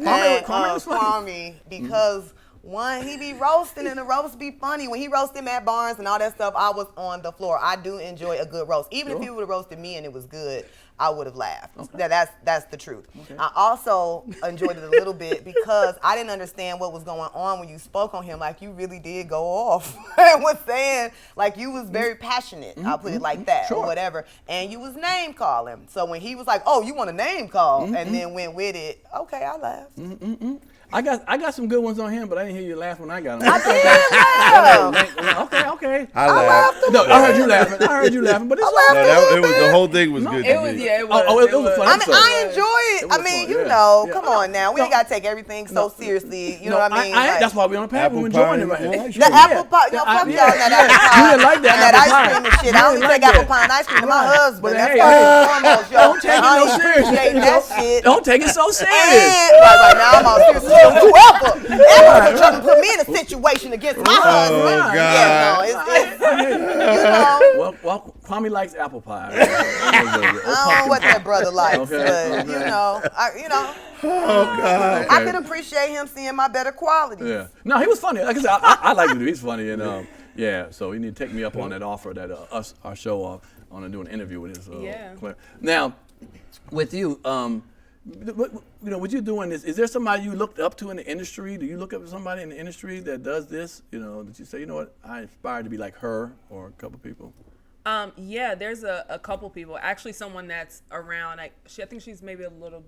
Speaker 1: funny. Kwame was funny.
Speaker 3: Kwame, because one, he be roasting and the roast be funny. When he roasted Matt Barnes and all that stuff, I was on the floor. I do enjoy a good roast. Even if he would have roasted me and it was good, I would have laughed.
Speaker 1: Okay.
Speaker 3: That's the truth.
Speaker 1: Okay.
Speaker 3: I also enjoyed it a little bit because I didn't understand what was going on when you spoke on him. Like, you really did go off and was saying, like, you was very passionate. I'll put it like that,
Speaker 1: Sure.
Speaker 3: or whatever. And you was name calling. So when he was like, oh, you want a name call, and then went with it, okay, I laughed.
Speaker 1: I got some good ones on him, but I didn't hear you laugh when I got him.
Speaker 3: I did laugh.
Speaker 1: Okay.
Speaker 4: I laughed.
Speaker 1: No, I heard you laughing. But it's all right.
Speaker 4: No, the whole thing was good
Speaker 6: It
Speaker 4: to
Speaker 6: was,
Speaker 4: me.
Speaker 6: yeah, it was.
Speaker 1: Oh, it was funny.
Speaker 3: I mean, I enjoy it.
Speaker 1: It was
Speaker 3: I mean,
Speaker 1: fun,
Speaker 3: you
Speaker 1: yeah.
Speaker 3: know,
Speaker 1: Yeah.
Speaker 3: come on now. We
Speaker 1: No.
Speaker 3: ain't got to take everything so seriously. You know what I mean?
Speaker 1: I
Speaker 3: Like,
Speaker 1: that's why we on the pad.
Speaker 4: Apple
Speaker 1: We're enjoying it
Speaker 4: pie.
Speaker 1: right here.
Speaker 4: Yeah,
Speaker 3: the apple pie, no, fuck y'all and that apple pie.
Speaker 1: You didn't like that
Speaker 3: and that
Speaker 1: apple
Speaker 3: ice
Speaker 1: pie.
Speaker 3: cream and shit.
Speaker 1: You
Speaker 3: I only
Speaker 1: didn't
Speaker 3: take
Speaker 1: like
Speaker 3: apple
Speaker 1: that.
Speaker 3: pie and ice cream to my
Speaker 1: Right.
Speaker 3: husband.
Speaker 1: But
Speaker 3: That's
Speaker 1: hey,
Speaker 3: first and foremost, yo.
Speaker 1: Don't take it
Speaker 3: I
Speaker 1: no
Speaker 3: ain't
Speaker 1: serious.
Speaker 3: appreciating that shit.
Speaker 1: Don't take it so serious.
Speaker 3: And right now I'm all serious. So whoever trying to put me in a situation against my husband.
Speaker 4: God.
Speaker 3: Yeah, no, it's you know.
Speaker 1: Well, Kwame likes apple pie.
Speaker 3: I don't know what that brother likes,
Speaker 1: Okay,
Speaker 3: but you know,
Speaker 4: Oh, God.
Speaker 3: I can appreciate him seeing my better qualities.
Speaker 1: Yeah. No, he was funny. Like I said, I like him. He's funny, and yeah. So you need to take me up on that offer that our show on and do an interview with his. Claire. Now, with you, with you doing this, is there somebody you looked up to in the industry? Do you look up to somebody in the industry that does this? You know, that you say, you know what, I aspire to be like her or a couple people.
Speaker 6: Yeah, there's a couple people. Actually, someone that's around. I think she's maybe a little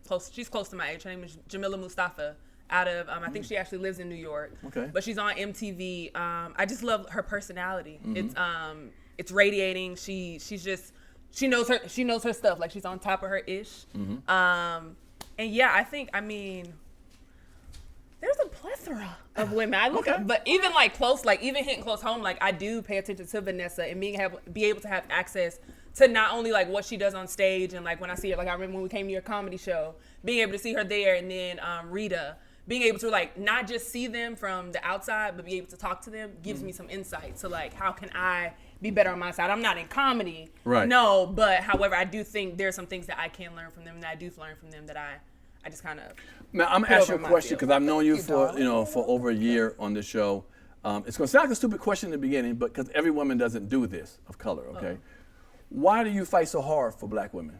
Speaker 6: close. She's close to my age. Her name is Jamila Mustafa. Out of, I think she actually lives in New York.
Speaker 1: Okay.
Speaker 6: But she's on MTV. I just love her personality. It's radiating. She knows her stuff. Like, she's on top of her ish. And yeah, there's a plethora of women I look at, but even like close, like even hitting close home, like I do pay attention to Vanessa and be able to have access to not only like what she does on stage and like when I see her, like I remember when we came to your comedy show, being able to see her there, and then Rita, being able to like not just see them from the outside, but be able to talk to them gives me some insight to like how can I be better on my side. I'm not in comedy,
Speaker 1: Right?
Speaker 6: No, but however, I do think there's some things that I can learn from them, that I do learn from them that I just kind of.
Speaker 1: Now I'm gonna ask you a question because I've known you for over a year on this show. It's gonna sound like a stupid question in the beginning, but because every woman doesn't do this of color, okay? Why do you fight so hard for black women?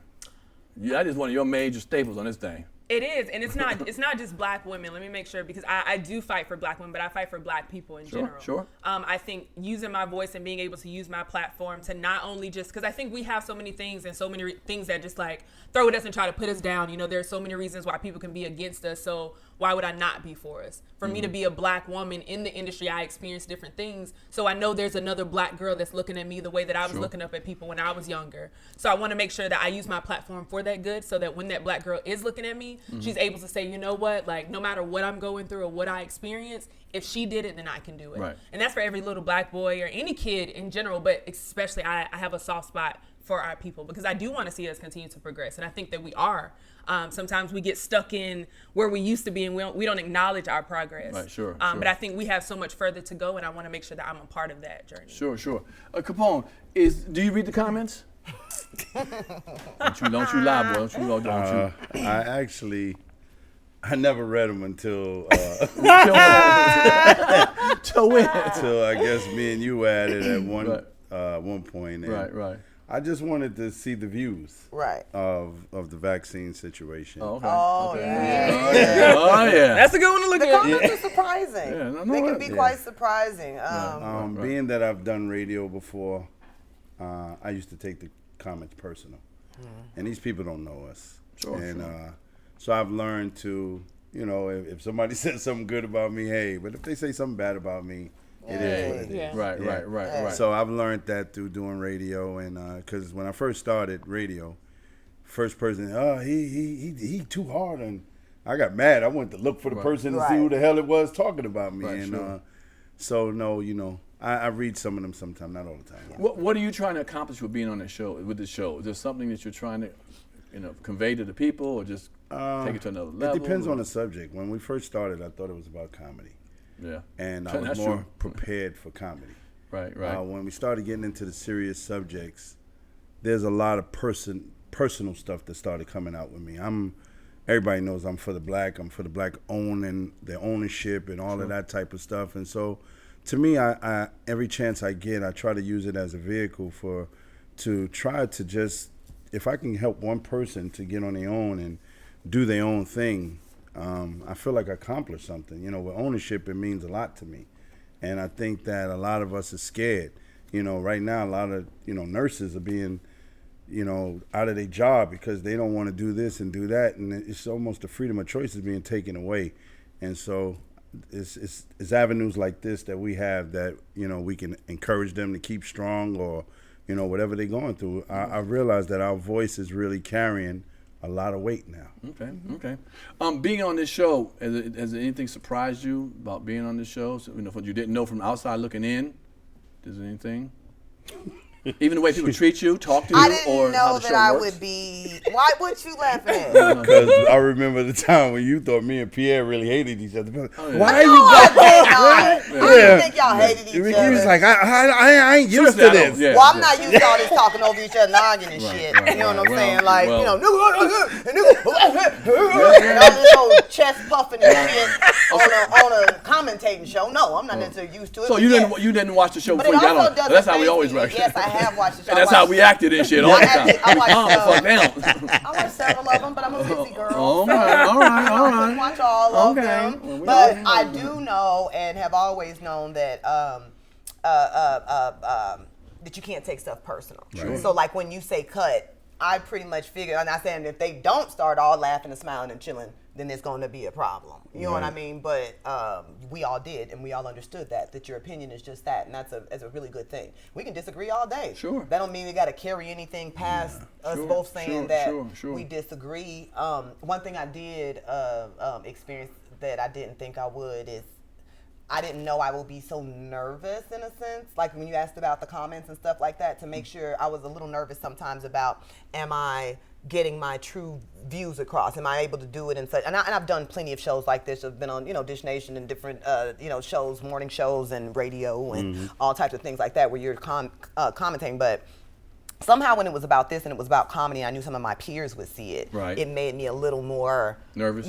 Speaker 1: That is one of your major staples on this thing.
Speaker 6: It is, and it's not just black women. Let me make sure, because I do fight for black women, but I fight for black people in general.
Speaker 1: Sure.
Speaker 6: I think using my voice and being able to use my platform to not only just, because I think we have so many things and so many things that just like throw at us and try to put us down. You know, there's so many reasons why people can be against us. So why would I not be for us? For me to be a black woman in the industry, I experience different things. So I know there's another black girl that's looking at me the way that I was looking up at people when I was younger. So I want to make sure that I use my platform for that good, so that when that black girl is looking at me, she's able to say, you know what, like no matter what I'm going through or what I experience, if she did it, then I can do it.
Speaker 1: Right.
Speaker 6: And that's for every little black boy or any kid in general, but especially I have a soft spot for our people, because I do want to see us continue to progress. And I think that we are. Sometimes we get stuck in where we used to be and we don't acknowledge our progress.
Speaker 1: Right, sure.
Speaker 6: But I think we have so much further to go, and I want to make sure that I'm a part of that journey.
Speaker 1: Sure. Capone, do you read the comments? don't you lie, boy. Don't you.
Speaker 4: I never read them until
Speaker 1: Till when?
Speaker 4: until I guess me and you added at one point. And
Speaker 1: Right.
Speaker 4: I just wanted to see the views of the vaccine situation.
Speaker 1: Oh, okay.
Speaker 3: Oh,
Speaker 1: yeah. Oh, yeah.
Speaker 6: That's a good one to look
Speaker 3: The
Speaker 6: at.
Speaker 3: comments are surprising.
Speaker 1: Yeah,
Speaker 3: They can be quite surprising.
Speaker 4: Being that I've done radio before, I used to take the comments personal. And these people don't know us. So I've learned to, if somebody says something good about me, hey, but if they say something bad about me, it is what it is.
Speaker 6: Yeah.
Speaker 1: Right.
Speaker 4: So I've learned that through doing radio, and because when I first started radio, first person, he too hard, and I got mad. I went to look for the person to see who the hell it was talking about me, I read some of them sometimes, not all the time.
Speaker 1: What are you trying to accomplish with being on this show? With this show, is there something that you're trying to, convey to the people, or just take it to another level?
Speaker 4: It depends on the subject. When we first started, I thought it was about comedy.
Speaker 1: Yeah.
Speaker 4: And I was more prepared for comedy.
Speaker 1: Right.
Speaker 4: When we started getting into the serious subjects, there's a lot of personal stuff that started coming out with me. Everybody knows I'm for the black owning, their ownership and all of that type of stuff. And so to me, I every chance I get, I try to use it as a vehicle to try to just, if I can help one person to get on their own and do their own thing, I feel like I accomplished something. With ownership, it means a lot to me. And I think that a lot of us are scared. Right now, a lot of, nurses are being, out of their job because they don't want to do this and do that. And it's almost the freedom of choice is being taken away. And so it's avenues like this that we have that, we can encourage them to keep strong or, whatever they're going through. I realize that our voice is really carrying a lot of weight now.
Speaker 1: Okay. Being on this show, has anything surprised you about being on this show? So, what you didn't know from outside looking in? Is there anything? Even the way people treat you, talk to you,
Speaker 3: I didn't
Speaker 1: or
Speaker 3: know
Speaker 1: how the
Speaker 3: that
Speaker 1: show
Speaker 3: I
Speaker 1: works?
Speaker 3: would be. Why would you laughing at?
Speaker 4: Because I remember the time when you thought me and Pierre really hated each other.
Speaker 1: yeah.
Speaker 4: Why are
Speaker 3: No,
Speaker 4: you
Speaker 3: I
Speaker 4: got
Speaker 3: did not. I didn't think y'all hated each
Speaker 4: He
Speaker 3: other.
Speaker 4: was like, I ain't used to this.
Speaker 1: Yeah,
Speaker 3: Well, I'm not used to all this talking over each other and arguing and shit.
Speaker 1: right,
Speaker 3: You know what I'm
Speaker 1: right.
Speaker 3: saying? Like,
Speaker 1: Well,
Speaker 3: nigga, and all this whole chest puffing and shit on a commentating show. No, I'm not necessarily used to it.
Speaker 1: So
Speaker 3: but
Speaker 1: you
Speaker 3: yes.
Speaker 1: didn't watch the show
Speaker 3: But
Speaker 1: before
Speaker 3: it
Speaker 1: you got
Speaker 3: also
Speaker 1: on.
Speaker 3: doesn't
Speaker 1: That's how we
Speaker 3: faze
Speaker 1: always
Speaker 3: me.
Speaker 1: react.
Speaker 3: Yes, I have watched the show.
Speaker 1: And that's how we acted and shit all the time.
Speaker 3: I
Speaker 1: We
Speaker 3: watched,
Speaker 1: calm the fuck down.
Speaker 3: I watched several of them, but I'm a busy girl.
Speaker 1: All
Speaker 3: so
Speaker 1: right.
Speaker 3: I couldn't watch all of
Speaker 1: Okay.
Speaker 3: them.
Speaker 1: Well, we
Speaker 3: But
Speaker 1: already
Speaker 3: I
Speaker 1: know.
Speaker 3: do know and have always known that that you can't take stuff personal.
Speaker 1: Sure.
Speaker 3: So like when you say cut, I pretty much figure, and I'm saying if they don't start all laughing and smiling and chilling, then it's going to be a problem. You know what I mean? But we all did, and we all understood that your opinion is just that, and that's a really good thing. We can disagree all day.
Speaker 1: Sure.
Speaker 3: That don't mean we got to carry anything past us both saying that
Speaker 1: sure.
Speaker 3: we disagree. One thing I did experience that I didn't think I would is I didn't know I would be so nervous in a sense. Like when you asked about the comments and stuff like that, to make sure I was a little nervous sometimes about, am I getting my true views across? Am I able to do it in such? And I've done plenty of shows like this. I've been on, Dish Nation and different, shows, morning shows and radio and all types of things like that where you're commentating. But somehow when it was about this and it was about comedy, I knew some of my peers would see it.
Speaker 1: Right.
Speaker 3: It made me a little more
Speaker 1: Nervous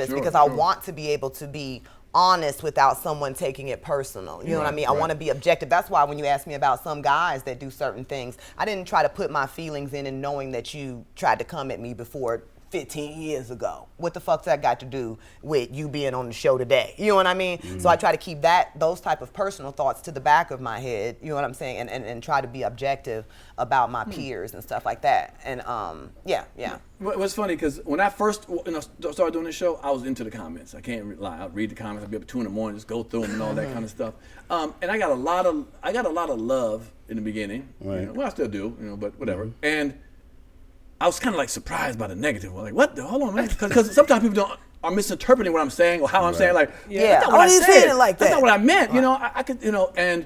Speaker 3: because
Speaker 1: sure.
Speaker 3: I want to be able to be honest without someone taking it personal. You know what I mean? I want to be objective. That's why when you ask me about some guys that do certain things, I didn't try to put my feelings in and knowing that you tried to come at me before 15 years ago. What the fuck's that got to do with you being on the show today? You know what I mean? So I try to keep those type of personal thoughts to the back of my head, you know what I'm saying? And try to be objective about my peers and stuff like that. And yeah.
Speaker 1: What's funny, because when I first started doing this show, I was into the comments. I can't lie. I'd read the comments. I'd be up at 2 a.m, just go through them and all that kind of stuff. And I got a lot of love in the beginning.
Speaker 4: Right.
Speaker 1: Well, I still do, but whatever. And I was kind of like surprised by the negative. Like, what? Hold on, man. Because sometimes people are misinterpreting what I'm saying or how I'm saying. Like, that's not what I
Speaker 3: you
Speaker 1: said.
Speaker 3: saying it like
Speaker 1: That's
Speaker 3: that.
Speaker 1: not what I meant. I could, and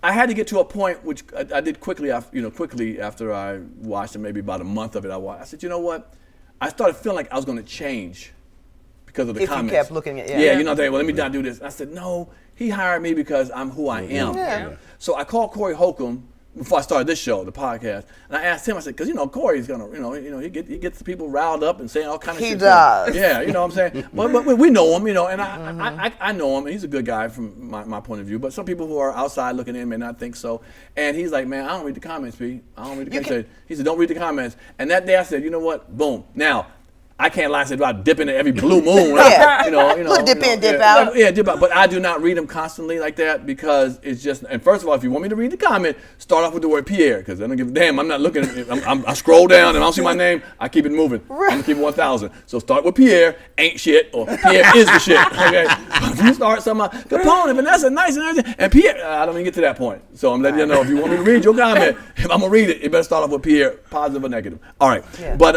Speaker 1: I had to get to a point, which I did quickly after I watched it, maybe about a month of it. I said, you know what? I started feeling like I was going to change because of the comments.
Speaker 3: If you kept looking at
Speaker 1: well, let me not do this. I said, no, he hired me because I'm who I am.
Speaker 3: Yeah.
Speaker 1: So I called Corey Holcomb before I started this show, the podcast, and I asked him. I said, because Corey's gonna, he gets the people riled up and saying all kind of shit.
Speaker 3: He does.
Speaker 1: Yeah, you know what I'm saying. But we know him, and I know him. And he's a good guy from my point of view. But some people who are outside looking in may not think so. And he's like, man, I don't read the comments, P. I don't read the comments. He said, don't read the comments. And that day I said, you know what? Boom. Now, I can't lie and say about dipping in every blue moon.
Speaker 3: Little dip in, dip out.
Speaker 1: Yeah, dip out. But I do not read them constantly like that because it's just. And first of all, if you want me to read the comment, start off with the word Pierre, because I don't give a damn. I'm not looking. I scroll down and I don't see my name. I keep it moving. I'm gonna keep it 1,000. So start with Pierre, ain't shit, or Pierre is the shit. Okay. If you start something, Capone, Vanessa, nice and everything, and Pierre, I don't even get to that point. So I'm letting you know if you want me to read your comment, if I'm gonna read it, you better start off with Pierre, positive or negative. All right.
Speaker 3: Yeah.
Speaker 1: But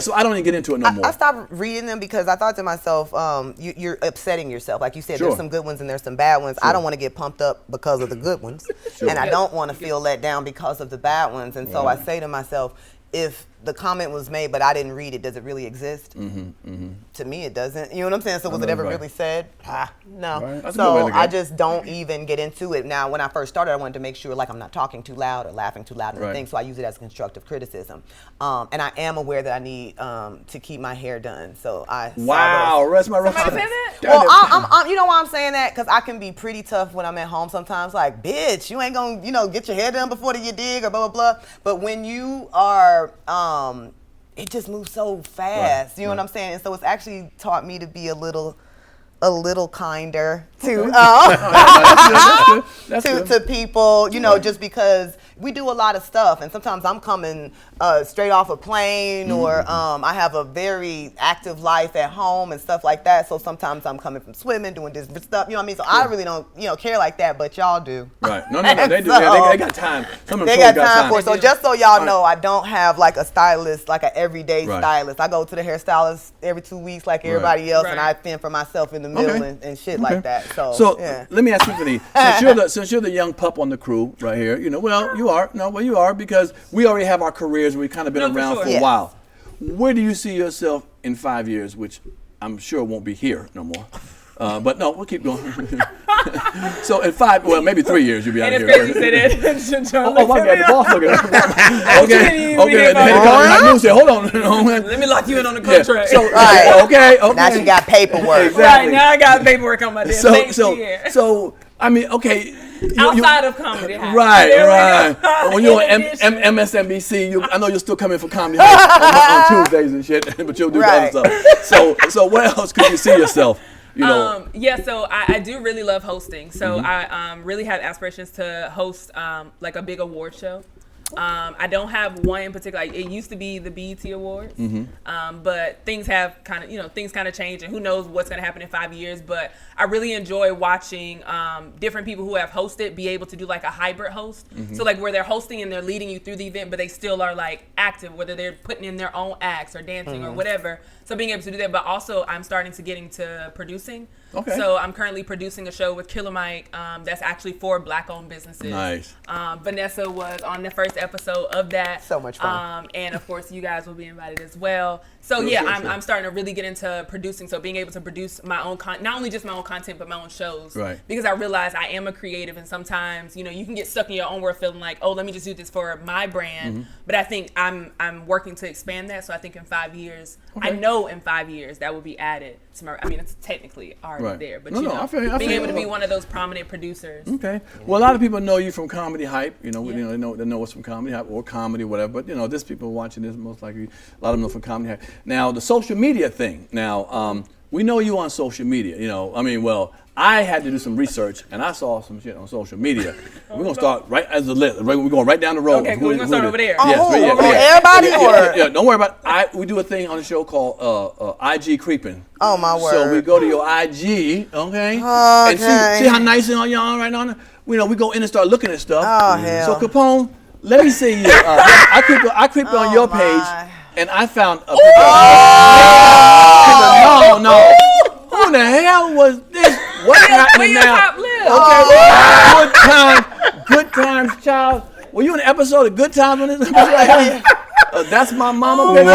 Speaker 1: so I don't even get into it no more.
Speaker 3: I stopped reading them because I thought to myself, you're upsetting yourself. Like you said,
Speaker 1: Sure.
Speaker 3: there's some good ones and there's some bad ones. I don't want to get pumped up because of the good ones.
Speaker 1: Sure.
Speaker 3: And I don't want to feel let down because of the bad ones. And so I say to myself, if the comment was made but I didn't read it, does it really exist? To me, it doesn't. You know what I'm saying? So was it ever really said? No.
Speaker 1: Right. That's a good
Speaker 3: So
Speaker 1: way to go.
Speaker 3: I just don't even get into it. Now, when I first started, I wanted to make sure like I'm not talking too loud or laughing too loud and things. So I use it as constructive criticism. And I am aware that I need to keep my hair done. So I
Speaker 1: rest my
Speaker 6: Somebody said that?
Speaker 3: well, I'm, you know why I'm saying that? Because I can be pretty tough when I'm at home sometimes. Like, bitch, you ain't gonna, get your hair done before you dig or blah, blah, blah. But when you are, it just moves so fast. You know what I'm saying? And so it's actually taught me to be a little kinder to to people, just because we do a lot of stuff, and sometimes I'm coming straight off a plane, or I have a very active life at home and stuff like that. So sometimes I'm coming from swimming, doing this stuff. You know what I mean? So I really don't, care like that, but y'all do.
Speaker 1: Right? No, they do. Yeah, they got time. Some of them
Speaker 3: They got
Speaker 1: totally
Speaker 3: time for it. So just so y'all know, I don't have like a stylist, like an everyday stylist. I go to the hairstylist every 2 weeks, like everybody else, and I fend for myself in the middle and shit like that. So yeah.
Speaker 1: Let me ask you, Tiffany, since you're the young pup on the crew right here, you are because we already have our careers and we've kind of been around for a while. Where do you see yourself in 5 years, which I'm sure won't be here no more? But no, we'll keep going. So in maybe 3 years you'll be out
Speaker 6: And
Speaker 1: here.
Speaker 6: it's crazy you said that.
Speaker 1: Oh my God, the boss looking at me. Okay. The head of company news said, hold on.
Speaker 6: Let me lock you in on the contract.
Speaker 1: So, okay.
Speaker 3: Now she got paperwork.
Speaker 1: Exactly.
Speaker 6: Right, now I got paperwork on my desk.
Speaker 1: So, I mean, okay.
Speaker 6: Outside of comedy.
Speaker 1: Right. When you're on MSNBC, I know you're still coming for comedy on Tuesdays and shit, but you'll do the other stuff. So where else could you see yourself?
Speaker 6: So I do really love hosting. So I really have aspirations to host like a big award show. I don't have one in particular. Like, it used to be the BET Awards, but things have kind of changed, and who knows what's going to happen in 5 years. But I really enjoy watching different people who have hosted be able to do like a hybrid host. So like where they're hosting and they're leading you through the event, but they still are like active, whether they're putting in their own acts or dancing or whatever. So being able to do that, but also I'm starting to get into producing. Okay. So I'm currently producing a show with Killer Mike that's actually for Black-owned businesses.
Speaker 1: Nice.
Speaker 6: Vanessa was on the first episode of that.
Speaker 3: So much fun.
Speaker 6: And of course, you guys will be invited as well. So I'm starting to really get into producing. So being able to produce my own not only just my own content, but my own shows.
Speaker 1: Right.
Speaker 6: Because I realize I am a creative, and sometimes you can get stuck in your own world, feeling like, oh, let me just do this for my brand. But I think I'm working to expand that. So I think in 5 years, I know in 5 years that will be added to my. I mean, it's technically already there, but
Speaker 1: I feel
Speaker 6: being able to be one of those prominent producers.
Speaker 1: Okay. Well, a lot of people know you from Comedy Hype. They know us from Comedy Hype or comedy, whatever. But there's people watching this, most likely a lot of them know from Comedy Hype. Now, the social media thing. Now, we know you on social media. I had to do some research, and I saw some shit on social media. We're gonna start right as the list. We're going right down the road.
Speaker 6: Okay, cool. We're gonna start over there.
Speaker 3: Everybody?
Speaker 1: Yeah, don't worry about it. We do a thing on the show called IG creeping.
Speaker 3: Oh my word.
Speaker 1: So we go to your IG, okay? And see how nice and y'all are right now. We go in and start looking at stuff.
Speaker 3: Oh hell.
Speaker 1: So Capone, let me see you. I creeped on your page, and I found a picture. No. Who the hell was this? What's happening now? Okay, good times, child. Were you in an episode of Good Times on this episode? That's my mama picture.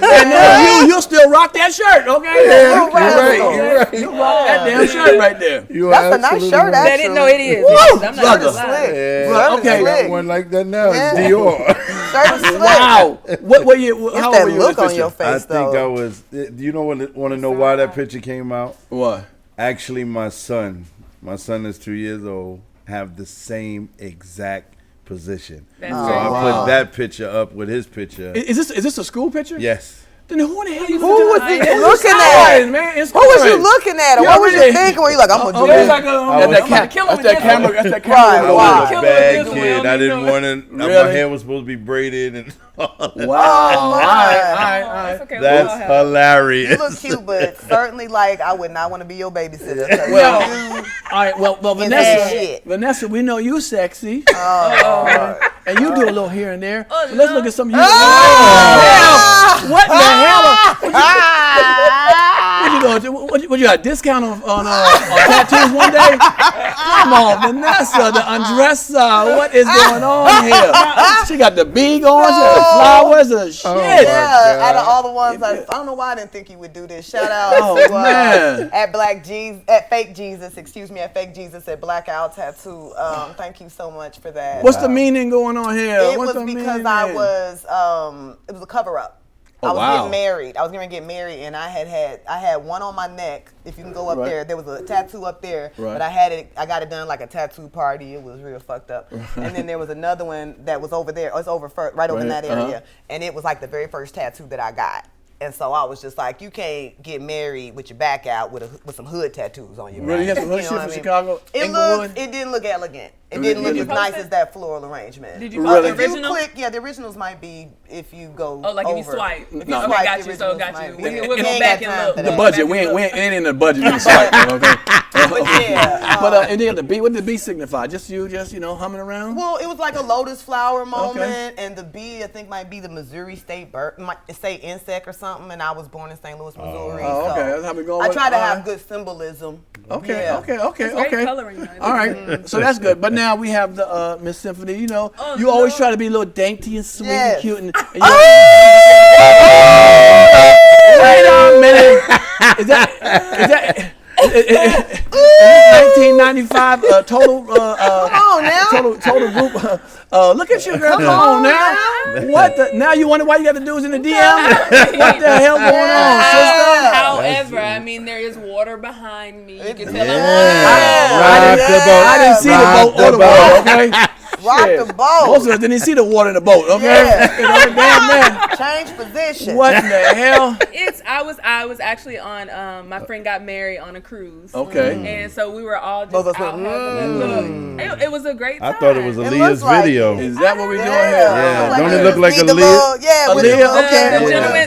Speaker 1: And then you'll still rock that shirt, okay?
Speaker 4: You're right.
Speaker 1: You rock that damn shirt right there.
Speaker 3: That's a nice shirt, actually.
Speaker 6: That didn't know it is. I'm not gonna lie.
Speaker 4: Yeah.
Speaker 1: Okay.
Speaker 4: I got one like that now. It's Dior.
Speaker 3: Shirt is slick.
Speaker 1: Wow. What were you?
Speaker 3: It's
Speaker 1: How
Speaker 3: that
Speaker 1: old were you?
Speaker 3: look
Speaker 1: in
Speaker 3: on
Speaker 1: this
Speaker 3: your
Speaker 1: picture?
Speaker 3: face,
Speaker 4: I think I was. Do you want to know why that picture came out?
Speaker 1: What?
Speaker 4: Actually, my son is 2 years old, have the same exact position.
Speaker 6: That's
Speaker 4: So I put that picture up with his picture.
Speaker 1: Is this a school picture?
Speaker 4: Yes.
Speaker 1: Then who the hell you
Speaker 3: Who was
Speaker 1: looking
Speaker 3: you
Speaker 1: at?
Speaker 3: looking at?
Speaker 1: Man, it's
Speaker 3: Who was you
Speaker 1: crazy.
Speaker 3: looking at? Or
Speaker 1: You
Speaker 3: what was you
Speaker 1: already-
Speaker 3: thinking when you like, I'm gonna do
Speaker 1: It's
Speaker 3: this?
Speaker 1: like that's that camera. That's that camera.
Speaker 3: Right,
Speaker 4: I
Speaker 3: wow.
Speaker 4: was a
Speaker 6: Kill
Speaker 4: bad
Speaker 6: him with
Speaker 4: kid.
Speaker 6: this
Speaker 4: I
Speaker 6: one,
Speaker 4: didn't want to. My
Speaker 1: Really?
Speaker 4: hair was supposed to be braided, and
Speaker 1: Wow.
Speaker 3: Oh,
Speaker 1: All
Speaker 3: my.
Speaker 1: right.
Speaker 6: Okay,
Speaker 4: that's
Speaker 6: we all have-
Speaker 4: hilarious.
Speaker 3: You look cute, but certainly like I would not want to be your babysitter. 'Cause
Speaker 1: Well,
Speaker 3: you-
Speaker 1: all right. Well,
Speaker 3: that shit.
Speaker 1: Vanessa, we know you sexy,
Speaker 3: Oh.
Speaker 1: and you do a little here and there. So let's look at some of you.
Speaker 3: Ah!
Speaker 1: What the hell? What you got? A discount on tattoos one day? Come on, Vanessa, the undresser. What is going on here? She got the bee going, she got the flowers, and shit.
Speaker 3: Yeah, out of all the ones, I don't know why I didn't think you would do this. Shout out to at Fake Jesus at Black Owl Tattoo. Thank you so much for that.
Speaker 1: What's the meaning going on here?
Speaker 3: It
Speaker 1: What's
Speaker 3: was
Speaker 1: the
Speaker 3: because
Speaker 1: meaning?
Speaker 3: I was it was a cover up.
Speaker 1: Oh,
Speaker 3: I was
Speaker 1: wow.
Speaker 3: getting married. I was going to get married, and I had one on my neck. If you can go up there, there was a tattoo up there, but I got it done like a tattoo party. It was real fucked up. And then there was another one that was over there. It was over right over in that area, and it was like the very first tattoo that I got. And so I was just like, you can't get married with your back out with some hood tattoos on your back.
Speaker 1: Really? You got some hood shit from Chicago?
Speaker 3: It didn't look elegant. It didn't look as nice as that floral arrangement.
Speaker 6: Did you post the
Speaker 3: If you
Speaker 6: original?
Speaker 3: click, the originals might be if you go
Speaker 6: Oh, like
Speaker 3: over.
Speaker 6: if you swipe.
Speaker 3: If
Speaker 1: No.
Speaker 3: you
Speaker 6: Okay,
Speaker 3: swipe,
Speaker 6: got
Speaker 3: the
Speaker 6: you. So
Speaker 3: originals
Speaker 6: got
Speaker 3: might
Speaker 6: you.
Speaker 3: be.
Speaker 6: We'll
Speaker 3: We
Speaker 6: go
Speaker 3: ain't
Speaker 6: back
Speaker 3: got
Speaker 6: and
Speaker 3: time
Speaker 6: look.
Speaker 3: for
Speaker 1: The
Speaker 3: that.
Speaker 1: budget, we ain't in the budget. We can swipe, okay?
Speaker 3: But yeah.
Speaker 1: But and then the bee, what did the bee signify? Just humming around?
Speaker 3: Well, it was like a lotus flower moment, and the bee I think might be the Missouri state bird, might say insect or something. And I was born in St. Louis, Missouri.
Speaker 1: Oh, okay.
Speaker 3: So
Speaker 1: That's how we going
Speaker 3: I
Speaker 1: with
Speaker 3: try to
Speaker 1: it?
Speaker 3: have good symbolism.
Speaker 1: Okay,
Speaker 3: Yeah.
Speaker 1: okay.
Speaker 6: Great coloring.
Speaker 1: All right, so that's good. But now we have the Miss Symphony. You know,
Speaker 6: Oh,
Speaker 1: you always
Speaker 6: no.
Speaker 1: try to be a little dainty and sweet and
Speaker 3: Yes.
Speaker 1: cute. And wait a minute. Is that 1995 total
Speaker 3: Come on now.
Speaker 1: total group? Look at you, girl. Come on now. What the? Now you wonder why you got the dudes in the DM? What the hell going on, sister?
Speaker 6: However, I mean, there is water behind me. You can tell
Speaker 1: I didn't see the boat or the water, okay?
Speaker 3: Rock
Speaker 1: Shit.
Speaker 3: the boat.
Speaker 1: Most of us didn't see the water in the boat, okay?
Speaker 3: Yeah.
Speaker 1: You know, damn man.
Speaker 3: Change position.
Speaker 1: What in the hell?
Speaker 6: I was actually on my friend got married on a cruise.
Speaker 1: Okay.
Speaker 6: And so we were all just
Speaker 3: Both of us
Speaker 6: out
Speaker 3: went,
Speaker 6: having a little. It was a great time.
Speaker 7: I thought it was
Speaker 3: It
Speaker 7: Aaliyah's
Speaker 3: looks like
Speaker 7: video.
Speaker 1: Is that what we're doing
Speaker 7: Yeah.
Speaker 1: here?
Speaker 7: Don't it look like
Speaker 3: the
Speaker 7: Aaliyah?
Speaker 3: little- Yeah, with the-
Speaker 1: Aaliyah, okay.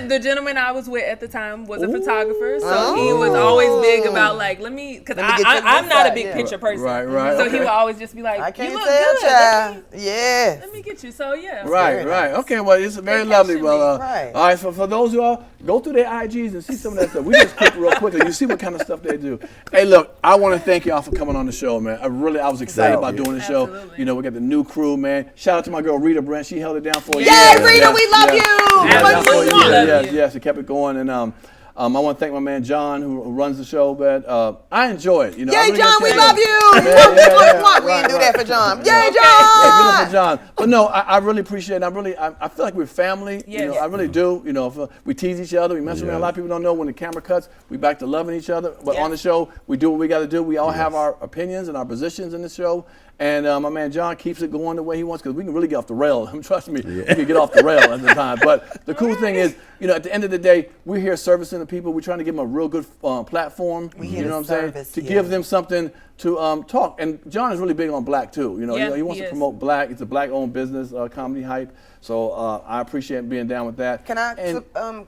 Speaker 6: The
Speaker 1: Yeah.
Speaker 6: gentleman I was with at the time was a photographer, so he was always big about like, because
Speaker 3: Let me get your
Speaker 6: I'm
Speaker 3: good
Speaker 6: not a
Speaker 3: side,
Speaker 6: big
Speaker 3: yeah.
Speaker 6: picture person.
Speaker 1: Right,
Speaker 6: So he
Speaker 1: okay.
Speaker 6: would always just be like,
Speaker 3: I
Speaker 6: you
Speaker 3: can't
Speaker 6: look
Speaker 3: tell,
Speaker 6: good.
Speaker 3: child. Yeah.
Speaker 6: Let me get you. So yeah.
Speaker 1: Right. Okay, well, it's very lovely. Well,
Speaker 3: Right.
Speaker 1: all right, for those who are, go through their IGs and see some of that stuff. We just click real quickly. You see what kind of stuff they do. Hey, look, I want to thank y'all for coming on the show, man. I was excited about doing the show.
Speaker 6: Absolutely.
Speaker 1: You know, we got the new crew, man. Shout out to my girl Rita Brent. She held it down for you.
Speaker 3: Yay, Rita, we love you.
Speaker 6: Absolutely.
Speaker 1: Yes,
Speaker 6: love
Speaker 1: yes,
Speaker 6: you.
Speaker 1: yes. It kept it going, and I want to thank my man John who runs the show, but I enjoy it. You know, I
Speaker 3: Yay,
Speaker 1: really
Speaker 3: John,
Speaker 1: get
Speaker 3: we
Speaker 1: to-
Speaker 3: love you.
Speaker 1: Yeah, yeah.
Speaker 3: We didn't do that for John. Yay,
Speaker 1: Yeah,
Speaker 3: John.
Speaker 1: good for John. But no, I really appreciate it. I feel like we're family. You know,
Speaker 6: Yes.
Speaker 1: I really do. You know, we tease each other. We mess around. A lot of people don't know when the camera cuts, we back to loving each other. But
Speaker 6: Yes.
Speaker 1: on the show, we do what we got to do. We all have our opinions and our positions in the show. And my man John keeps it going the way he wants because we can really get off the rail. Trust me, we can get off the rail at the time. But the cool thing is, you know, at the end of the day, we're here servicing the people. We're trying to give them a real good platform.
Speaker 3: We
Speaker 1: You
Speaker 3: here
Speaker 1: know
Speaker 3: to
Speaker 1: what I'm saying?
Speaker 3: service,
Speaker 1: To
Speaker 3: yeah.
Speaker 1: give them something to talk. And John is really big on black too. You know,
Speaker 6: Yeah,
Speaker 1: he wants
Speaker 6: he
Speaker 1: to
Speaker 6: is.
Speaker 1: promote black. It's a black-owned business, comedy hype. So I appreciate being down with that.
Speaker 3: Can I
Speaker 1: And-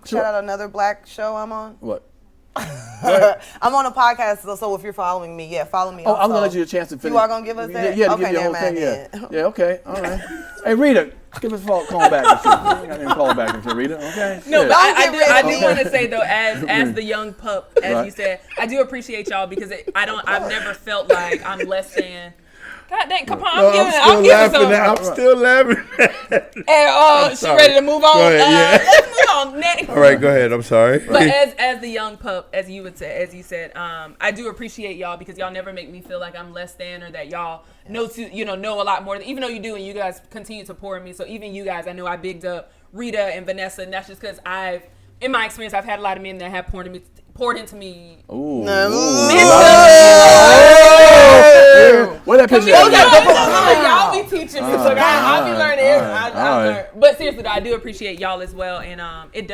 Speaker 3: shout out another black show I'm on?
Speaker 1: What?
Speaker 3: I'm on a podcast, so if you're following me, follow me.
Speaker 1: Oh, I'm gonna
Speaker 3: also.
Speaker 1: let you a chance to finish.
Speaker 3: You are gonna give us that?
Speaker 1: Yeah, to
Speaker 3: Okay,
Speaker 1: give you a whole
Speaker 3: never
Speaker 1: thing.
Speaker 3: mind
Speaker 1: Yeah,
Speaker 3: then.
Speaker 1: yeah. Okay, all right. Hey, Rita, give us a call back. And shit. I didn't call back and shit, Rita. Okay.
Speaker 6: No,
Speaker 1: Yeah.
Speaker 6: but I
Speaker 3: Don't
Speaker 6: do,
Speaker 3: get
Speaker 6: I
Speaker 3: rid
Speaker 6: do
Speaker 3: of
Speaker 6: want to say though, as the young pup, as
Speaker 1: Right.
Speaker 6: you said, I do appreciate y'all because I've never felt like I'm less than. God dang, come on,
Speaker 7: No, I'm still laughing.
Speaker 6: And she
Speaker 7: sorry.
Speaker 6: ready to move on.
Speaker 7: Go ahead, yeah.
Speaker 6: Let's move on next.
Speaker 7: All right, go ahead. I'm sorry.
Speaker 6: But as the young pup, as you said, I do appreciate y'all because y'all never make me feel like I'm less than or that y'all know a lot more. Even though you do, and you guys continue to pour in me. So even you guys, I know I bigged up Rita and Vanessa, and that's just because in my experience, I've had a lot of men that have poured into me.
Speaker 1: Ooh. Where that picture at?
Speaker 6: Y'all be teaching me, so I'll be learning. I learn. But seriously, though, I do appreciate y'all as well, and it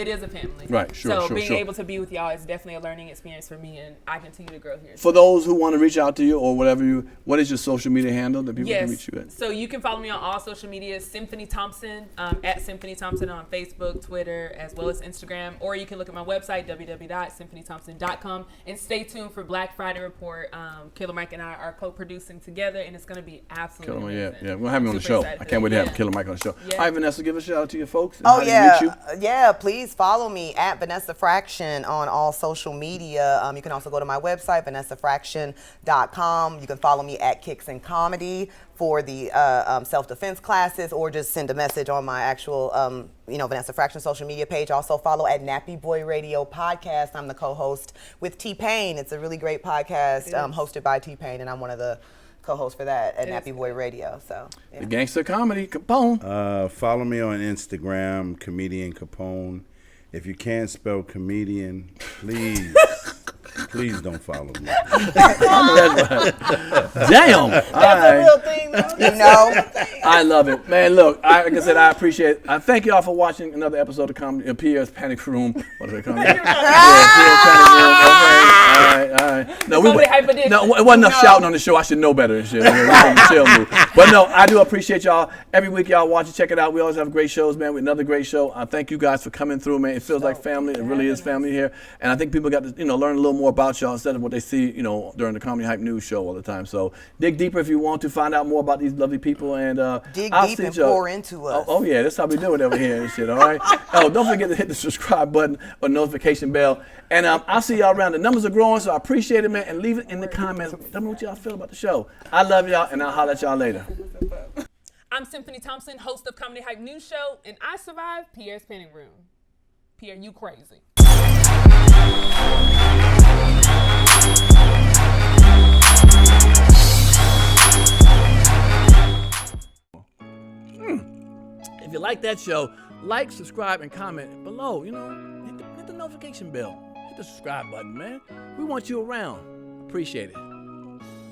Speaker 6: is a family.
Speaker 1: Right, sure,
Speaker 6: So
Speaker 1: sure,
Speaker 6: being
Speaker 1: sure.
Speaker 6: able to be with y'all is definitely a learning experience for me, and I continue to grow here.
Speaker 1: For those who want to reach out to you or whatever what is your social media handle that people can reach you at?
Speaker 6: So you can follow me on all social media, Symphony Thompson, at Symphony Thompson on Facebook, Twitter, as well as Instagram. Or you can look at my website, www.symphonythompson.com, and stay tuned for Black Friday Report. Killer Mike and I are co-producing together, and it's going to be absolutely amazing.
Speaker 1: We're gonna have me on the
Speaker 6: Super
Speaker 1: show.
Speaker 6: excited
Speaker 1: I
Speaker 6: for
Speaker 1: can't wait to
Speaker 6: that.
Speaker 1: have Killer Mike on the show.
Speaker 6: Yeah.
Speaker 1: All right, Vanessa, give a shout out to your folks. and
Speaker 3: Oh
Speaker 1: how they meet you.
Speaker 3: yeah. Please follow me at Vanessa Fraction on all social media. You can also go to my website, vanessafraction.com. You can follow me at Kicks and Comedy for the self-defense classes, or just send a message on my actual, Vanessa Fraction social media page. Also follow at Nappy Boy Radio Podcast. I'm the co-host with T-Pain. It's a really great podcast hosted by T-Pain, and I'm one of the co-hosts for that at Nappy Boy Radio. So yeah.
Speaker 1: The Gangster Comedy, Capone.
Speaker 4: Follow me on Instagram, Comedian Capone. If you can't spell comedian, please don't follow me.
Speaker 1: Damn.
Speaker 3: That's a real thing, though.
Speaker 1: I love it, man. Look, like I said, I appreciate it. I thank y'all for watching another episode of Comedy Pierre's Panic Room. What is it called? Pierre's Panic Room. Okay. All right. No, it wasn't enough shouting on the show. I should know better and shit. Chill move. But no, I do appreciate y'all. Every week y'all watch it, check it out. We always have great shows, man. With another great show. I thank you guys for coming through, man. It feels like family. It really is family here. And I think people got to, learn a little more about y'all instead of what they see, during the Comedy Hype News show all the time. So dig deeper if you want to find out more about these lovely people, and
Speaker 3: dig
Speaker 1: I'll
Speaker 3: deep
Speaker 1: see
Speaker 3: and
Speaker 1: y'all.
Speaker 3: pour into us.
Speaker 1: Oh yeah, that's how we do it over here and shit. All right. Oh, don't forget to hit the subscribe button or notification bell. And I'll see y'all around. The numbers are growing, so I appreciate it, man. And leave it in the comments. Tell me what y'all feel about the show. I love y'all, and I'll holler at y'all later.
Speaker 6: I'm Symphony Thompson, host of Comedy Hype News Show, and I survived Pierre's Panic Room. Pierre, you crazy.
Speaker 1: If you like that show, like, subscribe, and comment below. Hit the notification bell. Hit the subscribe button, man. We want you around. Appreciate it.